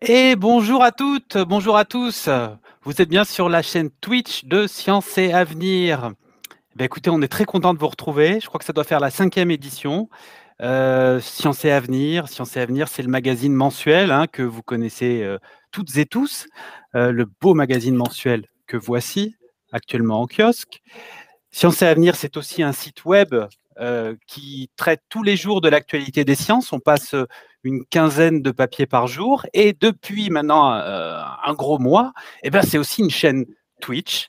Et bonjour à toutes, bonjour à tous. Vous êtes bien sur la chaîne Twitch de Science et Avenir. Écoutez, on est très content de vous retrouver. Je crois que ça doit faire la 5e édition. Science et Avenir. Science et Avenir, c'est le magazine mensuel que vous connaissez toutes et tous. Le beau magazine mensuel que voici actuellement en kiosque. Science et Avenir, c'est aussi un site web qui traite tous les jours de l'actualité des sciences. On passe une quinzaine de papiers par jour. Et depuis maintenant un gros mois, c'est aussi une chaîne Twitch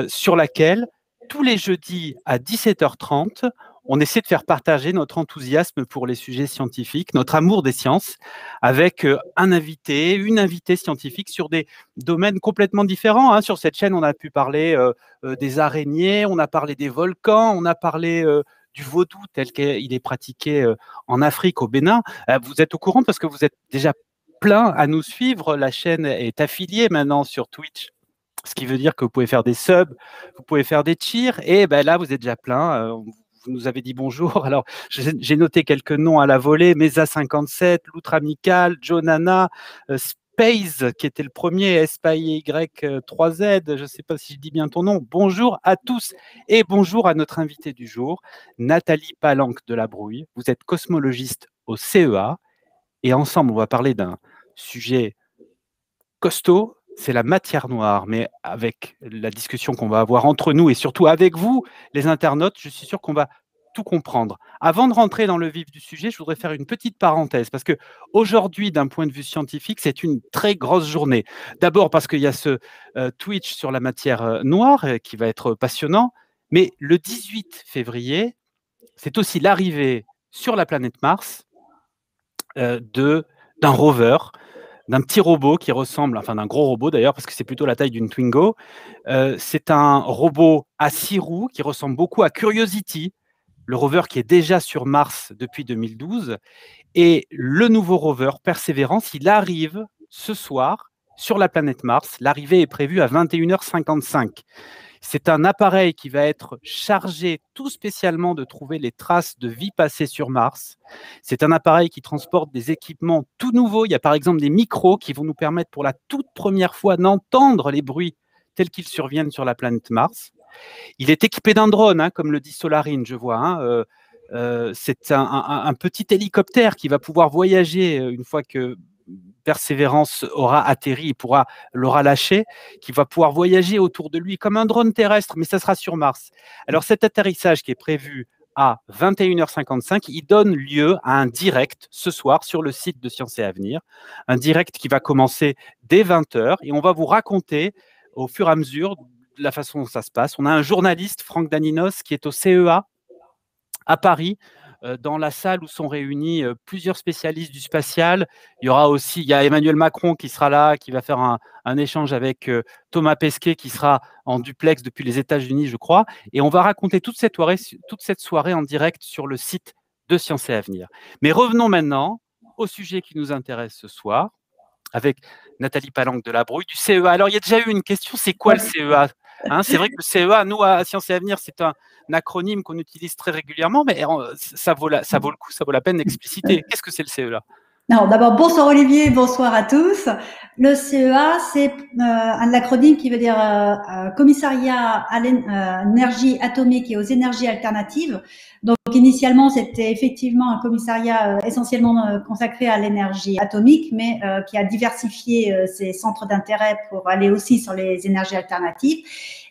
sur laquelle, tous les jeudis à 17h30, on essaie de faire partager notre enthousiasme pour les sujets scientifiques, notre amour des sciences, avec un invité, une invitée scientifique sur des domaines complètement différents. Sur cette chaîne, on a pu parler des araignées, on a parlé des volcans, on a parlé du vaudou tel qu'il est pratiqué en Afrique, au Bénin. Vous êtes au courant parce que vous êtes déjà plein à nous suivre. La chaîne est affiliée maintenant sur Twitch, ce qui veut dire que vous pouvez faire des subs, vous pouvez faire des cheers, et là, vous êtes déjà plein. Vous nous avez dit bonjour. Alors, j'ai noté quelques noms à la volée: Mesa57, Loutre Amical, Jonana, Space, qui était le premier, SPY3Z, je ne sais pas si je dis bien ton nom. Bonjour à tous et bonjour à notre invitée du jour, Nathalie Palanque de la Brouille. Vous êtes cosmologiste au CEA et ensemble, on va parler d'un sujet costaud, c'est la matière noire. Mais avec la discussion qu'on va avoir entre nous et surtout avec vous, les internautes, je suis sûr qu'on va tout comprendre. Avant de rentrer dans le vif du sujet, je voudrais faire une petite parenthèse parce que aujourd'hui, d'un point de vue scientifique, c'est une très grosse journée. D'abord parce qu'il y a ce Twitch sur la matière noire qui va être passionnant, mais le 18 février, c'est aussi l'arrivée sur la planète Mars d'un rover, d'un petit robot qui ressemble, enfin d'un gros robot d'ailleurs, parce que c'est plutôt la taille d'une Twingo. C'est un robot à 6 roues qui ressemble beaucoup à Curiosity, le rover qui est déjà sur Mars depuis 2012. Et le nouveau rover Perseverance, il arrive ce soir sur la planète Mars. L'arrivée est prévue à 21h55. C'est un appareil qui va être chargé tout spécialement de trouver les traces de vie passée sur Mars. C'est un appareil qui transporte des équipements tout nouveaux. Il y a par exemple des micros qui vont nous permettre pour la toute première fois d'entendre les bruits tels qu'ils surviennent sur la planète Mars. Il est équipé d'un drone, comme le dit Solarine, je vois. C'est un petit hélicoptère qui va pouvoir voyager une fois que Persévérance aura atterri, l'aura lâché, qui va pouvoir voyager autour de lui comme un drone terrestre, mais ça sera sur Mars. Alors cet atterrissage qui est prévu à 21h55, il donne lieu à un direct ce soir sur le site de Science et Avenir, un direct qui va commencer dès 20h et on va vous raconter au fur et à mesure la façon dont ça se passe. On a un journaliste, Franck Daninos, qui est au CEA à Paris, dans la salle où sont réunis plusieurs spécialistes du spatial. Il y a Emmanuel Macron qui sera là, qui va faire un échange avec Thomas Pesquet, qui sera en duplex depuis les États-Unis, je crois. Et on va raconter toute cette soirée en direct sur le site de Science et Avenir. Mais revenons maintenant au sujet qui nous intéresse ce soir, avec Nathalie Palanque de la Brouille du CEA. Alors, il y a déjà eu une question, c'est quoi le CEA? C'est vrai que le CEA, nous, à Science et Avenir, c'est un acronyme qu'on utilise très régulièrement, mais ça vaut le coup, ça vaut la peine d'expliciter. Qu'est-ce que c'est le CEA? Non, d'abord, bonsoir Olivier, bonsoir à tous. Le CEA, c'est un acronyme qui veut dire Commissariat à l'énergie atomique et aux énergies alternatives. Donc, initialement, c'était effectivement un commissariat essentiellement consacré à l'énergie atomique, mais qui a diversifié ses centres d'intérêt pour aller aussi sur les énergies alternatives.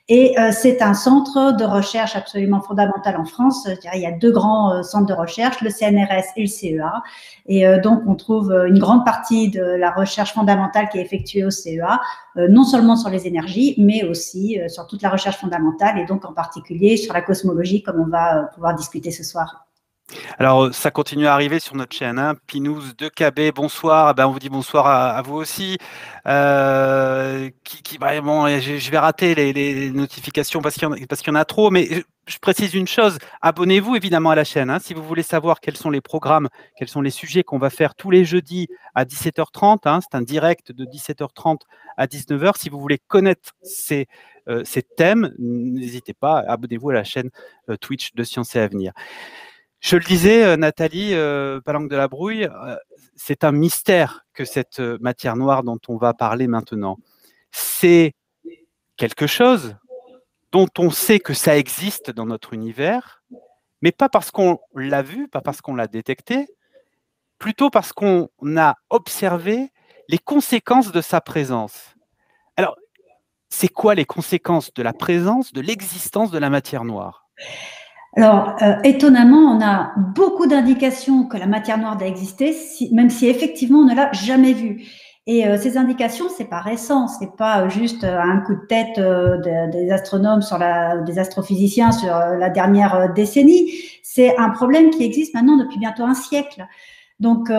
Et c'est un centre de recherche absolument fondamental en France. Il y a deux grands centres de recherche, le CNRS et le CEA. Et donc, on trouve une grande partie de la recherche fondamentale qui est effectuée au CEA, non seulement sur les énergies, mais aussi sur toute la recherche fondamentale et donc en particulier sur la cosmologie, comme on va pouvoir discuter ce soir. Alors, ça continue à arriver sur notre chaîne. Pinous 2KB, bonsoir. On vous dit bonsoir à vous aussi. Bon, je vais rater les notifications parce qu'il y en a trop, mais je précise une chose. Abonnez-vous évidemment à la chaîne. Si vous voulez savoir quels sont les programmes, quels sont les sujets qu'on va faire tous les jeudis à 17h30. C'est un direct de 17h30 à 19h. Si vous voulez connaître ces thèmes, n'hésitez pas, abonnez-vous à la chaîne Twitch de Science et Avenir. Je le disais, Nathalie Palanque de la Brouille, c'est un mystère que cette matière noire dont on va parler maintenant. C'est quelque chose dont on sait que ça existe dans notre univers, mais pas parce qu'on l'a vu, pas parce qu'on l'a détecté, plutôt parce qu'on a observé les conséquences de sa présence. Alors, c'est quoi les conséquences de la présence, de l'existence de la matière noire? Alors, étonnamment, on a beaucoup d'indications que la matière noire doit exister, même si effectivement on ne l'a jamais vue. Et ces indications, c'est pas récent, c'est pas juste un coup de tête des astronomes des astrophysiciens sur la dernière décennie. C'est un problème qui existe maintenant depuis bientôt un siècle. Donc,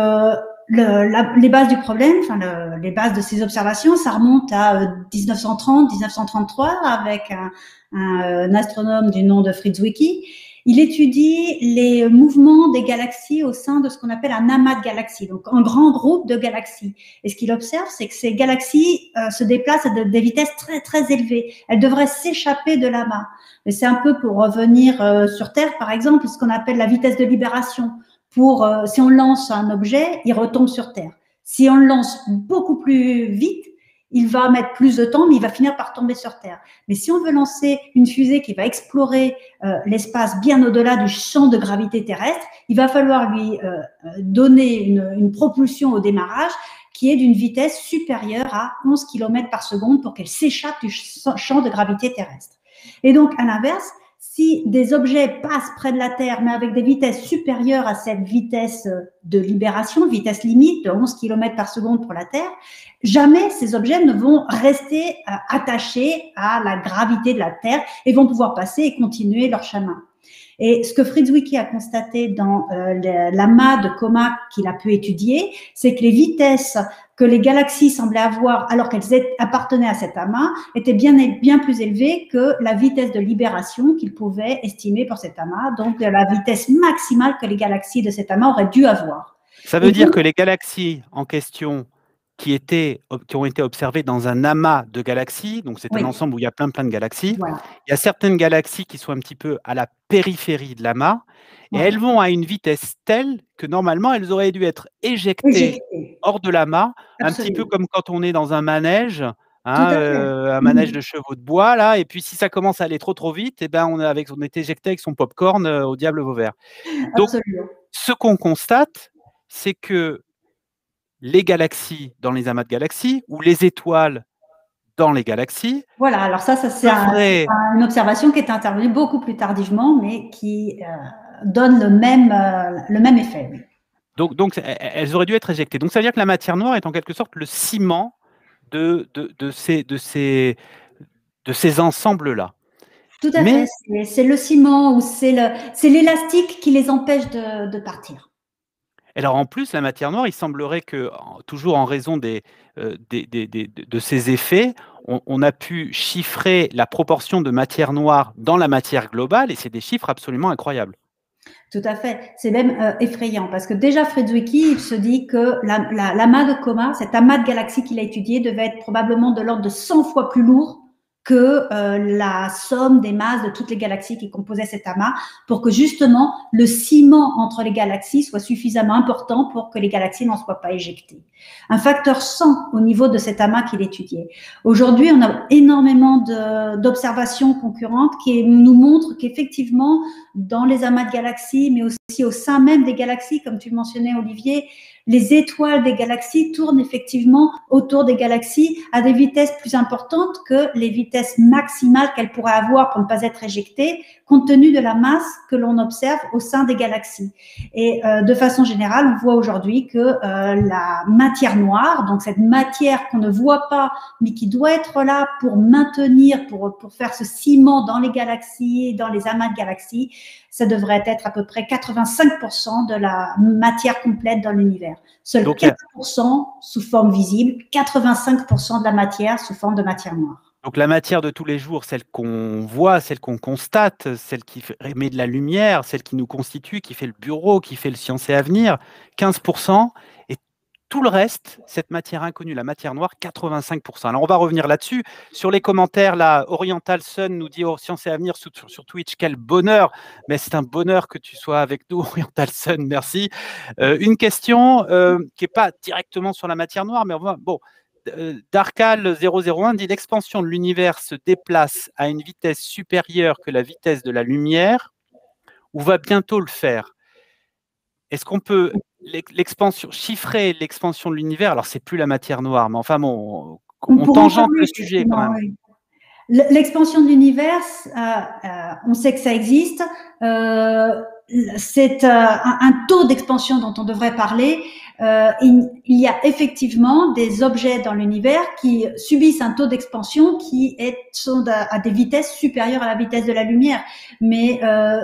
les bases du problème, les bases de ces observations, ça remonte à 1930-1933 avec un astronome du nom de Fritz Zwicky. Il étudie les mouvements des galaxies au sein de ce qu'on appelle un amas de galaxies, donc un grand groupe de galaxies. Et ce qu'il observe, c'est que ces galaxies se déplacent à des vitesses très très élevées. Elles devraient s'échapper de l'amas. Mais c'est un peu pour revenir sur Terre, par exemple, ce qu'on appelle la vitesse de libération. Si on lance un objet, il retombe sur Terre. Si on le lance beaucoup plus vite, il va mettre plus de temps, mais il va finir par tomber sur Terre. Mais si on veut lancer une fusée qui va explorer l'espace bien au-delà du champ de gravité terrestre, il va falloir lui donner une propulsion au démarrage qui est d'une vitesse supérieure à 11 km par seconde pour qu'elle s'échappe du champ de gravité terrestre. Et donc, à l'inverse, si des objets passent près de la Terre, mais avec des vitesses supérieures à cette vitesse de libération, vitesse limite de 11 km par seconde pour la Terre, jamais ces objets ne vont rester attachés à la gravité de la Terre et vont pouvoir passer et continuer leur chemin. Et ce que Fritz Zwicky a constaté dans l'amas de coma qu'il a pu étudier, c'est que les vitesses que les galaxies semblaient avoir alors qu'elles appartenaient à cet amas étaient bien plus élevées que la vitesse de libération qu'ils pouvaient estimer pour cet amas, donc la vitesse maximale que les galaxies de cet amas auraient dû avoir. Ça veut dire que les galaxies en question qui ont été observées dans un amas de galaxies, donc c'est un ensemble où il y a plein de galaxies, voilà. Il y a certaines galaxies qui sont un petit peu à la périphérie de l'amas, et elles vont à une vitesse telle que normalement elles auraient dû être éjectées hors de l'amas, un petit peu comme quand on est dans un manège, un manège de chevaux de bois, là, et puis si ça commence à aller trop vite, eh ben on est éjecté avec son popcorn au diable Vauvert. Donc, ce qu'on constate, c'est que les galaxies dans les amas de galaxies, ou les étoiles dans les galaxies. Voilà, alors ça c'est une observation qui est intervenue beaucoup plus tardivement, mais qui donne le même effet. Donc, elles auraient dû être éjectées. Donc, ça veut dire que la matière noire est en quelque sorte le ciment de ces ensembles-là. Tout à fait. C'est le ciment ou c'est l'élastique qui les empêche de partir. Alors, en plus, la matière noire, il semblerait que, toujours en raison de ces effets, on a pu chiffrer la proportion de matière noire dans la matière globale, et c'est des chiffres absolument incroyables. Tout à fait. C'est même effrayant parce que déjà Fritz Zwicky, il se dit que l'amas de coma, cet amas de galaxies qu'il a étudié, devait être probablement de l'ordre de 100 fois plus lourd que la somme des masses de toutes les galaxies qui composaient cet amas pour que justement le ciment entre les galaxies soit suffisamment important pour que les galaxies n'en soient pas éjectées. Un facteur 100 au niveau de cet amas qu'il étudiait. Aujourd'hui, on a énormément d'observations concurrentes qui nous montrent qu'effectivement, dans les amas de galaxies, mais aussi au sein même des galaxies, comme tu le mentionnais, Olivier, les étoiles des galaxies tournent effectivement autour des galaxies à des vitesses plus importantes que les vitesses maximales qu'elles pourraient avoir pour ne pas être éjectées, compte tenu de la masse que l'on observe au sein des galaxies. Et de façon générale, on voit aujourd'hui que la matière noire, donc cette matière qu'on ne voit pas, mais qui doit être là pour maintenir, pour faire ce ciment dans les galaxies, dans les amas de galaxies, ça devrait être à peu près 85% de la matière complète dans l'univers. Seuls 4% sous forme visible, 85% de la matière sous forme de matière noire. Donc la matière de tous les jours, celle qu'on voit, celle qu'on constate, celle qui émet de la lumière, celle qui nous constitue, qui fait le bureau, qui fait le Science et Avenir, 15%, et tout le reste, cette matière inconnue, la matière noire, 85%. Alors, on va revenir là-dessus. Sur les commentaires, là, Oriental Sun nous dit Science et Avenir sur Twitch, quel bonheur. Mais c'est un bonheur que tu sois avec nous, Oriental Sun, merci. Une question qui n'est pas directement sur la matière noire, mais bon. Darkal001 dit l'expansion de l'univers se déplace à une vitesse supérieure que la vitesse de la lumière ou va bientôt le faire. Est-ce qu'on peut chiffrer l'expansion de l'univers? Alors, c'est plus la matière noire, mais enfin, bon, on tangente le sujet quand même. Oui. L'expansion de l'univers, on sait que ça existe. C'est un taux d'expansion dont on devrait parler. Il y a effectivement des objets dans l'univers qui subissent un taux d'expansion qui sont à des vitesses supérieures à la vitesse de la lumière. Mais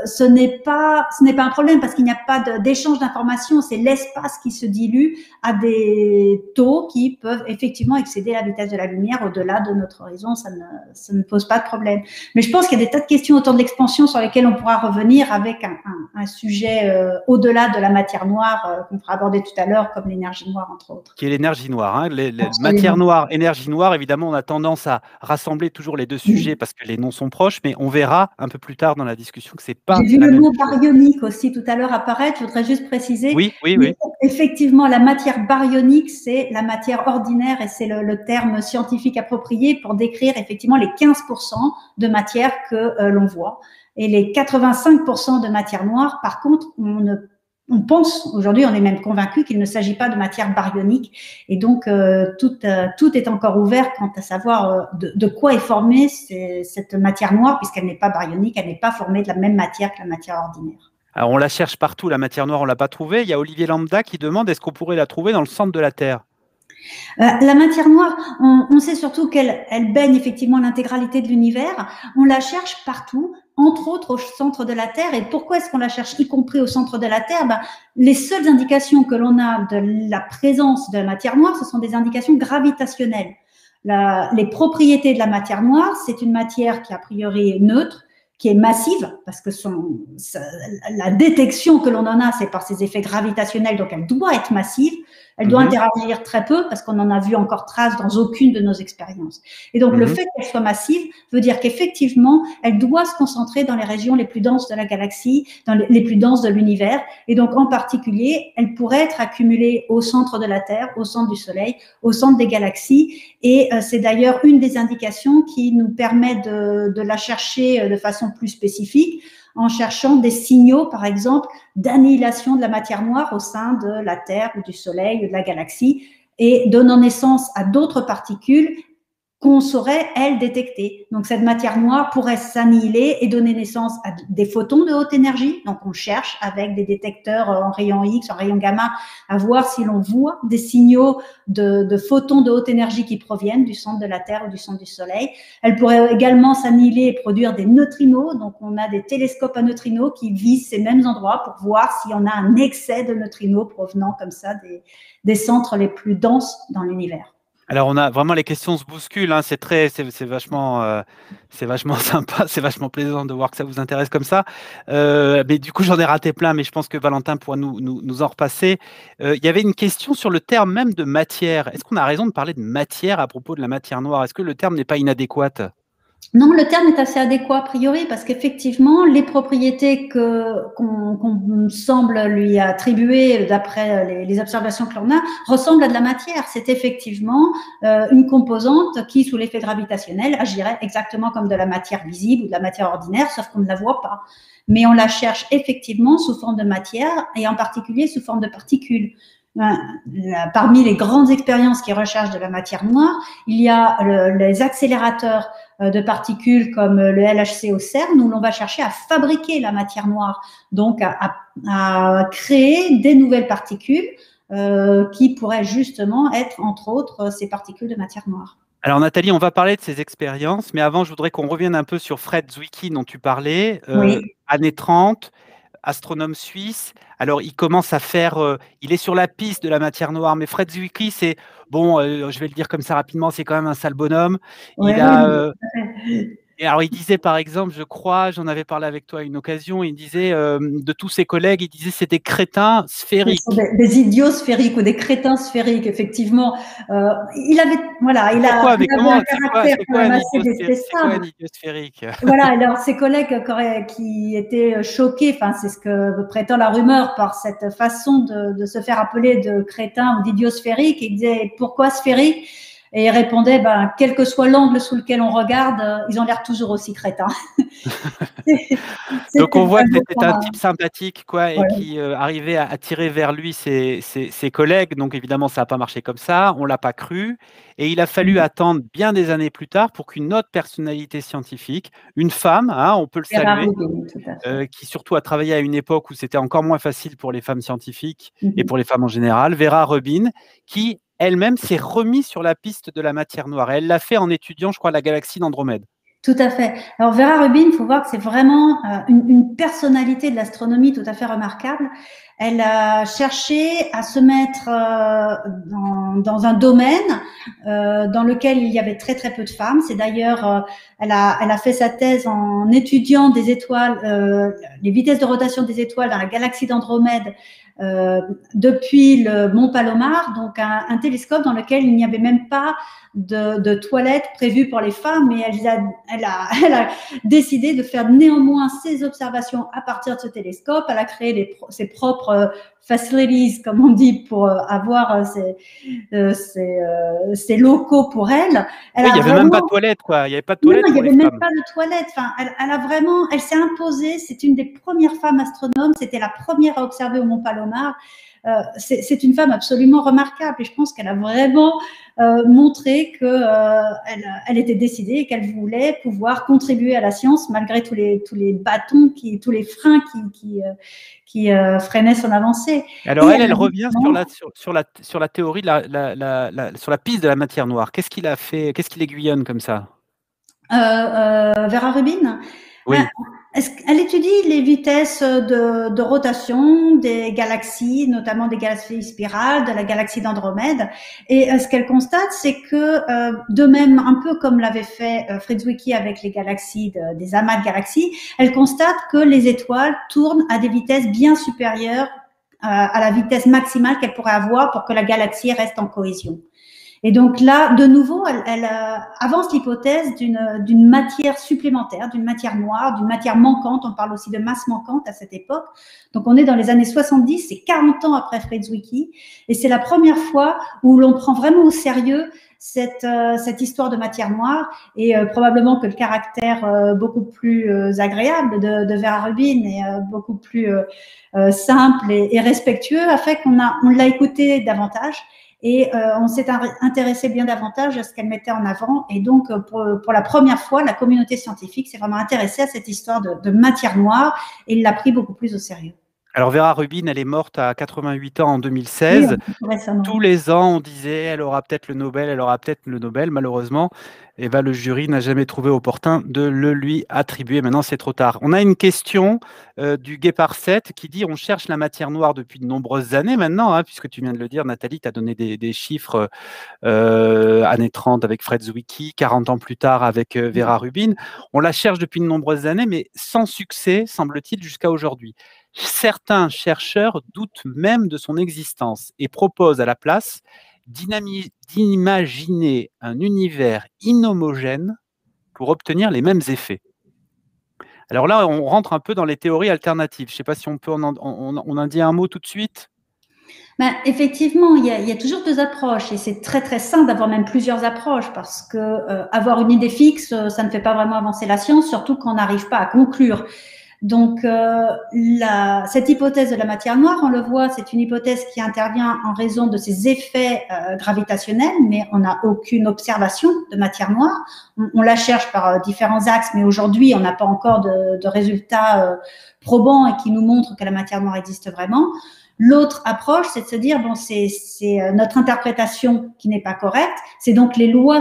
ce n'est pas un problème parce qu'il n'y a pas d'échange d'informations. C'est l'espace qui se dilue à des taux qui peuvent effectivement excéder la vitesse de la lumière au-delà de notre horizon. Ça ne pose pas de problème. Mais je pense qu'il y a des tas de questions autour de l'expansion sur lesquelles on pourra revenir avec un sujet au-delà de la matière noire qu'on pourra aborder tout à l'heure, comme l'énergie noire, entre autres. Qui est l'énergie noire. Hein. Matière noire, énergie noire, évidemment, on a tendance à rassembler toujours les deux sujets parce que les noms sont proches, mais on verra un peu plus tard dans la discussion que c'est pas. J'ai vu le mot baryonique aussi tout à l'heure apparaître. Je voudrais juste préciser. Oui. Effectivement, la matière baryonique, c'est la matière ordinaire et c'est le terme scientifique approprié pour décrire effectivement les 15% de matière que l'on voit. Et les 85% de matière noire, par contre, on pense, aujourd'hui, on est même convaincu qu'il ne s'agit pas de matière baryonique. Et donc, tout est encore ouvert quant à savoir de quoi est formée cette matière noire, puisqu'elle n'est pas baryonique, elle n'est pas formée de la même matière que la matière ordinaire. Alors, on la cherche partout, la matière noire, on ne l'a pas trouvée. Il y a Olivier Lambda qui demande, est-ce qu'on pourrait la trouver dans le centre de la Terre? La matière noire, on sait surtout qu'elle baigne effectivement l'intégralité de l'univers. On la cherche partout, entre autres au centre de la Terre. Et pourquoi est-ce qu'on la cherche, y compris au centre de la Terre? Les seules indications que l'on a de la présence de la matière noire, ce sont des indications gravitationnelles. Les propriétés de la matière noire, c'est une matière qui a priori est neutre, qui est massive, parce que la détection que l'on en a, c'est par ses effets gravitationnels, donc elle doit être massive. Elle doit interagir très peu parce qu'on n'en a vu encore trace dans aucune de nos expériences. Et donc, le fait qu'elle soit massive veut dire qu'effectivement, elle doit se concentrer dans les régions les plus denses de la galaxie, dans les plus denses de l'univers. Et donc, en particulier, elle pourrait être accumulée au centre de la Terre, au centre du Soleil, au centre des galaxies. Et c'est d'ailleurs une des indications qui nous permet de la chercher de façon plus spécifique, en cherchant des signaux, par exemple, d'annihilation de la matière noire au sein de la Terre ou du Soleil ou de la galaxie, et donnant naissance à d'autres particules qu'on saurait, elles, détecter. Donc, cette matière noire pourrait s'annihiler et donner naissance à des photons de haute énergie. Donc, on cherche avec des détecteurs en rayon X, en rayon gamma, à voir si l'on voit des signaux de photons de haute énergie qui proviennent du centre de la Terre ou du centre du Soleil. Elle pourrait également s'annihiler et produire des neutrinos. Donc, on a des télescopes à neutrinos qui visent ces mêmes endroits pour voir s'il y en a un excès de neutrinos provenant comme ça des centres les plus denses dans l'univers. Alors, on a vraiment les questions se bousculent. Hein, c'est vachement sympa, c'est vachement plaisant de voir que ça vous intéresse comme ça. Mais du coup, j'en ai raté plein, mais je pense que Valentin pourra nous en repasser. Il y avait une question sur le terme même de matière. Est-ce qu'on a raison de parler de matière à propos de la matière noire? Est-ce que le terme n'est pas inadéquat? Non, le terme est assez adéquat a priori parce qu'effectivement, les propriétés qu'on semble lui attribuer d'après les observations que l'on a ressemblent à de la matière. C'est effectivement une composante qui, sous l'effet gravitationnel, agirait exactement comme de la matière visible ou de la matière ordinaire, sauf qu'on ne la voit pas. Mais on la cherche effectivement sous forme de matière et en particulier sous forme de particules. Parmi les grandes expériences qui recherchent de la matière noire, il y a les accélérateurs de particules comme le LHC au CERN, où l'on va chercher à fabriquer la matière noire, donc à créer des nouvelles particules qui pourraient justement être, entre autres, ces particules de matière noire. Alors Nathalie, on va parler de ces expériences, mais avant, je voudrais qu'on revienne un peu sur Fred Zwicky dont tu parlais, Oui. années 30, astronome suisse. Alors, il commence à faire, il est sur la piste de la matière noire, mais Fred Zwicky, c'est, bon, je vais le dire comme ça rapidement, c'est quand même un sale bonhomme. Ouais, Et alors, il disait, par exemple, je crois, j'en avais parlé avec toi à une occasion, il disait, de tous ses collègues, il disait c'est des crétins Ils sont sphériques. des idiots sphériques ou des crétins sphériques, effectivement. Il avait, voilà, Et pourquoi? Mais il avait un comment? caractère C'est quand quoi même un assez idiot sphérique? C'est quoi un détestable. idiot sphérique? Voilà, alors ses collègues qui étaient choqués, enfin c'est ce que prétend la rumeur par cette façon de se faire appeler de crétin ou d'idiot sphérique, ils disaient pourquoi sphérique? Et il répondait, ben, quel que soit l'angle sous lequel on regarde, ils ont l'air toujours aussi crétins. Donc, C'était on voit que vraiment c'était un pas, type sympathique, quoi, et ouais. qui arrivait à attirer vers lui ses collègues. Donc, évidemment, ça n'a pas marché comme ça. On l'a pas cru. Et il a fallu attendre bien des années plus tard pour qu'une autre personnalité scientifique, une femme, hein, on peut le Vera saluer, Rubin, tout à fait. qui surtout a travaillé à une époque où c'était encore moins facile pour les femmes scientifiques et Mhm. pour les femmes en général, Vera Rubin, qui elle-même s'est remise sur la piste de la matière noire. Et elle l'a fait en étudiant, je crois, la galaxie d'Andromède. Tout à fait. Alors Vera Rubin, il faut voir que c'est vraiment une personnalité de l'astronomie tout à fait remarquable. Elle a cherché à se mettre dans un domaine dans lequel il y avait très très peu de femmes. C'est d'ailleurs, elle a fait sa thèse en étudiant des étoiles, les vitesses de rotation des étoiles dans la galaxie d'Andromède depuis le Mont Palomar, donc un télescope dans lequel il n'y avait même pas de toilettes prévues pour les femmes, et elle a décidé de faire néanmoins ses observations à partir de ce télescope. Elle a créé ses propres facilities, comme on dit, pour avoir ses locaux pour elle. Elle Oui, il a n'y avait même pas de vraiment, toilette, quoi. Il n'y avait pas de non, toilette il n'y pour les avait même femmes. pas de toilette. Enfin, elle a vraiment, elle s'est imposée. C'est une des premières femmes astronomes. C'était la première à observer au Mont Palomar. C'est une femme absolument remarquable, et je pense qu'elle a vraiment montré que elle était décidée et qu'elle voulait pouvoir contribuer à la science malgré tous les bâtons, tous les freins qui freinaient son avancée. Alors, Et elle, elle elle a revient justement, sur la théorie, sur la piste de la matière noire. Qu'est-ce qu'il a fait? Qu'est-ce qu'il aiguillonne comme ça? Vera Rubin, Oui. elle étudie les vitesses de rotation des galaxies, notamment des galaxies spirales, de la galaxie d'Andromède. Et ce qu'elle constate, c'est que, de même, un peu comme l'avait fait Fritz Zwicky avec les galaxies, des amas de galaxies, elle constate que les étoiles tournent à des vitesses bien supérieures à la vitesse maximale qu'elle pourrait avoir pour que la galaxie reste en cohésion. Et donc là, de nouveau, elle avance l'hypothèse d'une matière supplémentaire, d'une matière noire, d'une matière manquante. On parle aussi de masse manquante à cette époque. Donc on est dans les années 70, c'est 40 ans après Fritz Zwicky, et c'est la première fois où l'on prend vraiment au sérieux cette histoire de matière noire, et probablement que le caractère beaucoup plus agréable de Vera Rubin et beaucoup plus simple et respectueux a fait on l'a écouté davantage. Et on s'est intéressé bien davantage à ce qu'elle mettait en avant. Et donc, pour la première fois, la communauté scientifique s'est vraiment intéressée à cette histoire de matière noire, et l'a pris beaucoup plus au sérieux. Alors, Vera Rubin, elle est morte à 88 ans en Oui, 2016. récemment. Tous les ans, on disait, elle aura peut-être le Nobel, elle aura peut-être le Nobel. Malheureusement, eh ben, le jury n'a jamais trouvé opportun de le lui attribuer. Maintenant, c'est trop tard. On a une question du Guépard 7 qui dit, on cherche la matière noire depuis de nombreuses années maintenant, hein, puisque tu viens de le dire, Nathalie, tu as donné des chiffres années 30 avec Fred Zwicky, 40 ans plus tard avec Vera Rubin. On la cherche depuis de nombreuses années, mais sans succès, semble-t-il, jusqu'à aujourd'hui. Certains chercheurs doutent même de son existence et proposent à la place d'imaginer un univers inhomogène pour obtenir les mêmes effets. Alors là, on rentre un peu dans les théories alternatives. Je ne sais pas si on peut on en dit un mot tout de suite. Ben, effectivement, il y a toujours deux approches, et c'est très très sain d'avoir même plusieurs approches, parce que avoir une idée fixe, ça ne fait pas vraiment avancer la science, surtout quand on n'arrive pas à conclure. Donc, cette hypothèse de la matière noire, on le voit, c'est une hypothèse qui intervient en raison de ses effets gravitationnels, mais on n'a aucune observation de matière noire. On la cherche par différents axes, mais aujourd'hui, on n'a pas encore de résultats probants et qui nous montrent que la matière noire existe vraiment. L'autre approche, c'est de se dire, bon, c'est notre interprétation qui n'est pas correcte, c'est donc les lois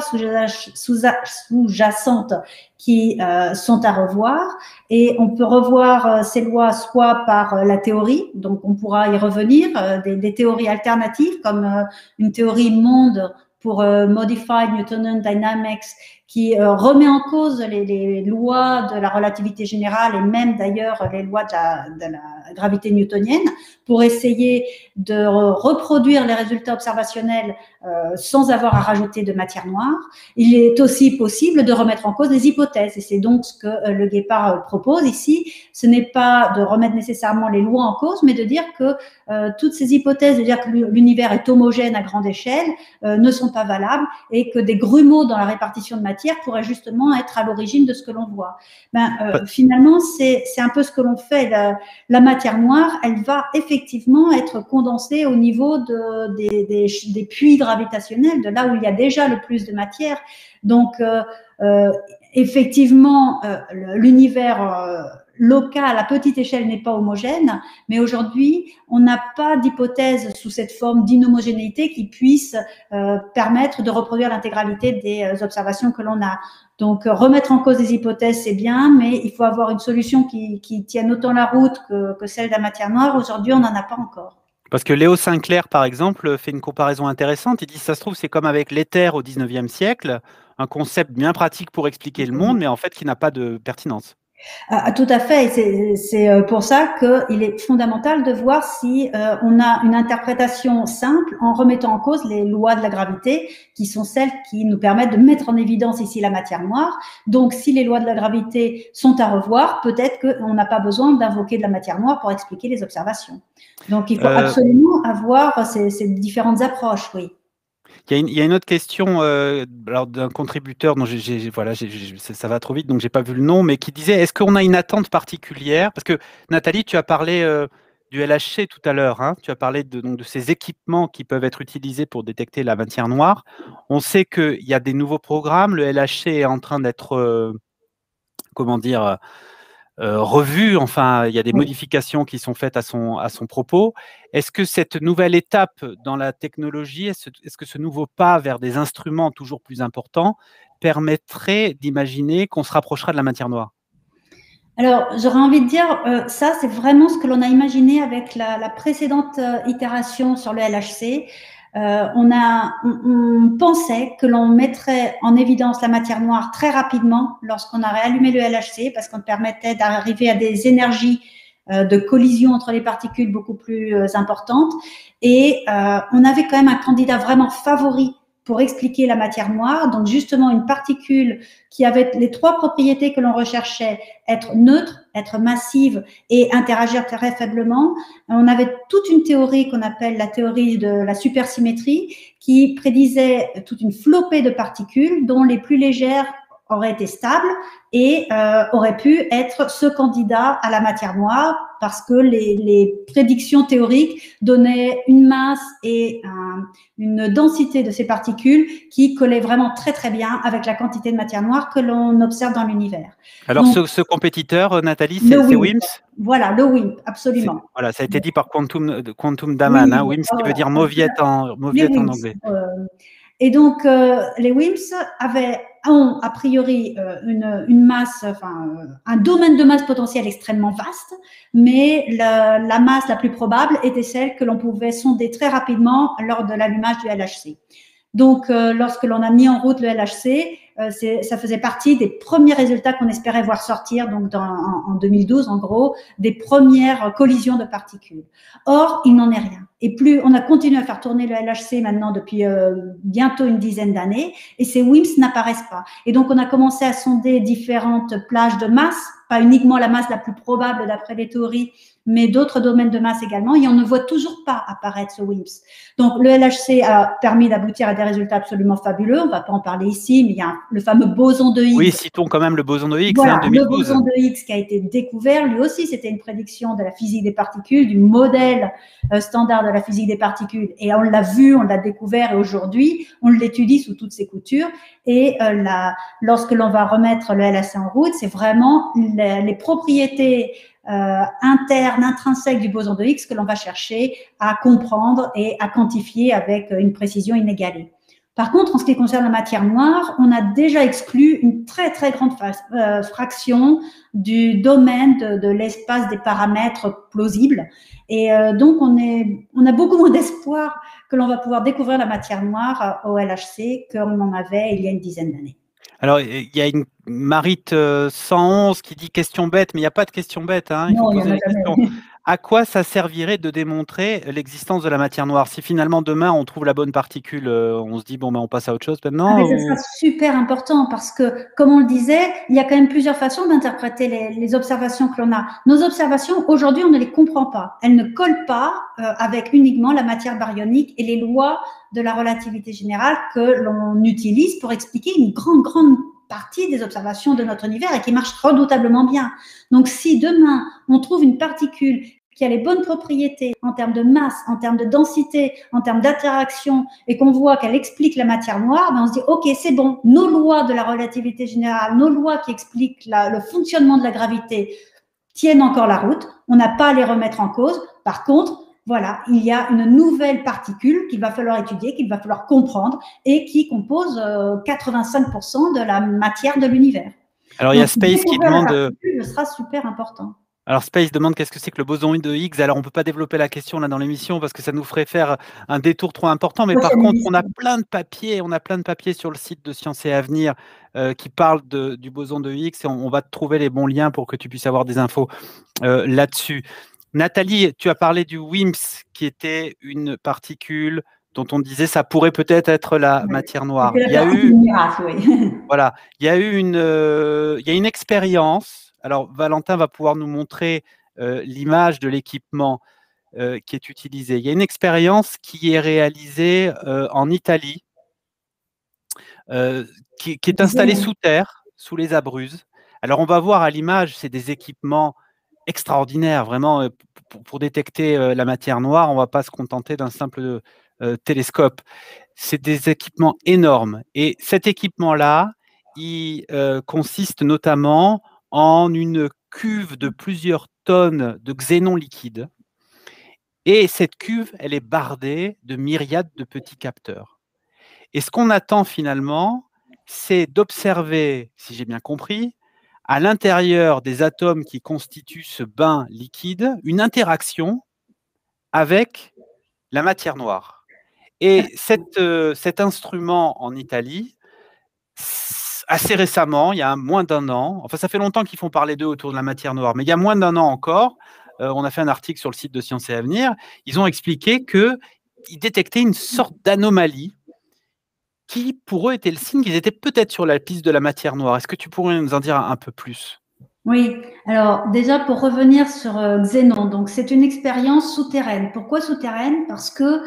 sous-jacentes qui sont à revoir, et on peut revoir ces lois soit par la théorie, donc on pourra y revenir, des théories alternatives comme une théorie monde pour Modified Newtonian Dynamics, qui remet en cause les lois de la relativité générale et même d'ailleurs les lois de la gravité newtonienne, pour essayer de reproduire les résultats observationnels sans avoir à rajouter de matière noire. Il est aussi possible de remettre en cause les hypothèses, et c'est donc ce que Le Guépard propose ici. Ce n'est pas de remettre nécessairement les lois en cause, mais de dire que toutes ces hypothèses, de dire que l'univers est homogène à grande échelle, ne sont pas valables, et que des grumeaux dans la répartition de matière pourraient justement être à l'origine de ce que l'on voit. Finalement, c'est un peu ce que l'on fait. La matière noire, elle va effectivement être condensée au niveau des puits gravitationnels, de là où il y a déjà le plus de matière. Donc, effectivement, l'univers local à petite échelle n'est pas homogène, mais aujourd'hui, on n'a pas d'hypothèse sous cette forme d'inhomogénéité qui puisse permettre de reproduire l'intégralité des observations que l'on a. Donc, remettre en cause des hypothèses, c'est bien, mais il faut avoir une solution qui tienne autant la route que celle de la matière noire. Aujourd'hui, on n'en a pas encore. Parce que Léo Sinclair, par exemple, fait une comparaison intéressante. Il dit, ça se trouve, c'est comme avec l'éther au 19e siècle, un concept bien pratique pour expliquer le monde, mais en fait qui n'a pas de pertinence. Tout à fait, et c'est pour ça qu'il est fondamental de voir si on a une interprétation simple en remettant en cause les lois de la gravité, qui sont celles qui nous permettent de mettre en évidence ici la matière noire. Donc, si les lois de la gravité sont à revoir, peut-être qu'on n'a pas besoin d'invoquer de la matière noire pour expliquer les observations. Donc, il faut absolument avoir ces différentes approches, oui. Il y a une autre question d'un contributeur dont voilà, ça va trop vite, donc j'ai pas vu le nom, mais qui disait, est-ce qu'on a une attente particulière? Parce que Nathalie, tu as parlé du LHC tout à l'heure, hein, tu as parlé donc, de ces équipements qui peuvent être utilisés pour détecter la matière noire. On sait qu'il y a des nouveaux programmes, le LHC est en train d'être, comment dire, revu, enfin, il y a des modifications qui sont faites à son propos. Est-ce que cette nouvelle étape dans la technologie, est-ce que ce nouveau pas vers des instruments toujours plus importants permettrait d'imaginer qu'on se rapprochera de la matière noire? Alors, j'aurais envie de dire, ça, c'est vraiment ce que l'on a imaginé avec la précédente itération sur le LHC. On pensait que l'on mettrait en évidence la matière noire très rapidement lorsqu'on a réallumé le LHC, parce qu'on permettait d'arriver à des énergies de collision entre les particules beaucoup plus importantes. Et on avait quand même un candidat vraiment favori pour expliquer la matière noire, donc justement une particule qui avait les trois propriétés que l'on recherchait, être neutre, être massive et interagir très faiblement. On avait toute une théorie qu'on appelle la théorie de la supersymétrie, qui prédisait toute une flopée de particules dont les plus légères auraient été stables et auraient pu être ce candidat à la matière noire, parce que les prédictions théoriques donnaient une masse et une densité de ces particules qui collaient vraiment très très bien avec la quantité de matière noire que l'on observe dans l'univers. Alors, donc, ce compétiteur, Nathalie, c'est WIMPs? Voilà, le WIMP, absolument. Voilà, ça a été dit par Quantum Daman, oui, hein, WIMPs qui veut dire mauviette en anglais. Et donc, les WIMPs ont a priori une masse, enfin un domaine de masse potentielle extrêmement vaste, mais la masse la plus probable était celle que l'on pouvait sonder très rapidement lors de l'allumage du LHC. Donc, lorsque l'on a mis en route le LHC, ça faisait partie des premiers résultats qu'on espérait voir sortir, donc en 2012, en gros, des premières collisions de particules. Or, il n'en est rien. Et plus on a continué à faire tourner le LHC maintenant depuis bientôt une dizaine d'années, et ces WIMPs n'apparaissent pas. Et donc, on a commencé à sonder différentes plages de masse, pas uniquement la masse la plus probable d'après les théories, mais d'autres domaines de masse également, et on ne voit toujours pas apparaître ce WIMPs. Donc, le LHC a permis d'aboutir à des résultats absolument fabuleux. On ne va pas en parler ici, mais il y a le fameux boson de Higgs. Oui, citons quand même le boson de Higgs, voilà, 2012. Le boson de Higgs qui a été découvert, lui aussi, c'était une prédiction de la physique des particules, du modèle standard de la physique des particules. Et on l'a vu, on l'a découvert, et aujourd'hui, on l'étudie sous toutes ses coutures. Et lorsque l'on va remettre le LHC en route, c'est vraiment les propriétés interne, intrinsèque du boson de Higgs que l'on va chercher à comprendre et à quantifier avec une précision inégalée. Par contre, en ce qui concerne la matière noire, on a déjà exclu une très très grande fraction du domaine de l'espace des paramètres plausibles. Et donc, on a beaucoup moins d'espoir que l'on va pouvoir découvrir la matière noire au LHC qu'on en avait il y a une dizaine d'années. Alors, il y a une Marit 111 qui dit question bête, mais il n'y a pas de question bête, hein, il faut Non, il y en poser a les questions. jamais. À quoi ça servirait de démontrer l'existence de la matière noire? Si finalement demain on trouve la bonne particule, on se dit bon ben on passe à autre chose Ah, maintenant mais ce sera ou... super important parce que, comme on le disait, il y a quand même plusieurs façons d'interpréter les observations que l'on a. Nos observations, aujourd'hui, on ne les comprend pas. Elles ne collent pas avec uniquement la matière baryonique et les lois de la relativité générale que l'on utilise pour expliquer une grande partie des observations de notre univers et qui marchent redoutablement bien. Donc, si demain, on trouve une particule qui a les bonnes propriétés en termes de masse, en termes de densité, en termes d'interaction, et qu'on voit qu'elle explique la matière noire, ben on se dit, OK, c'est bon, nos lois de la relativité générale, nos lois qui expliquent le fonctionnement de la gravité tiennent encore la route, on n'a pas à les remettre en cause. Par contre, voilà, il y a une nouvelle particule qu'il va falloir étudier, qu'il va falloir comprendre et qui compose 85% de la matière de l'univers. Alors il y a Donc, Space qui découvrir la demande... particule sera super important. Alors Space demande qu'est-ce que c'est que le boson de Higgs. Alors on ne peut pas développer la question là dans l'émission parce que ça nous ferait faire un détour trop important. Mais par contre, on a plein de papiers sur le site de Sciences et Avenir qui parlent du boson de Higgs et on va te trouver les bons liens pour que tu puisses avoir des infos là-dessus. Nathalie, tu as parlé du WIMPs qui était une particule dont on disait ça pourrait peut-être être la matière noire. Il y a eu miracle, oui. Voilà, il y a une expérience. Alors, Valentin va pouvoir nous montrer l'image de l'équipement qui est utilisé. Il y a une expérience qui est réalisée en Italie, qui est installée sous terre, sous les Abruzzes. Alors, on va voir à l'image, c'est des équipements extraordinaires, vraiment, pour détecter la matière noire. On ne va pas se contenter d'un simple télescope. C'est des équipements énormes. Et cet équipement-là, il consiste notamment en une cuve de plusieurs tonnes de xénon liquide. Et cette cuve, elle est bardée de myriades de petits capteurs. Et ce qu'on attend finalement, c'est d'observer, si j'ai bien compris, à l'intérieur des atomes qui constituent ce bain liquide, une interaction avec la matière noire. Et cet instrument en Italie, assez récemment, il y a moins d'un an, enfin ça fait longtemps qu'ils font parler d'eux autour de la matière noire, mais il y a moins d'un an encore, on a fait un article sur le site de Sciences et Avenir, ils ont expliqué qu'ils détectaient une sorte d'anomalie qui, pour eux, était le signe qu'ils étaient peut-être sur la piste de la matière noire. Est-ce que tu pourrais nous en dire un peu plus ? Oui, alors déjà pour revenir sur Xénon, donc c'est une expérience souterraine. Pourquoi souterraine? Parce que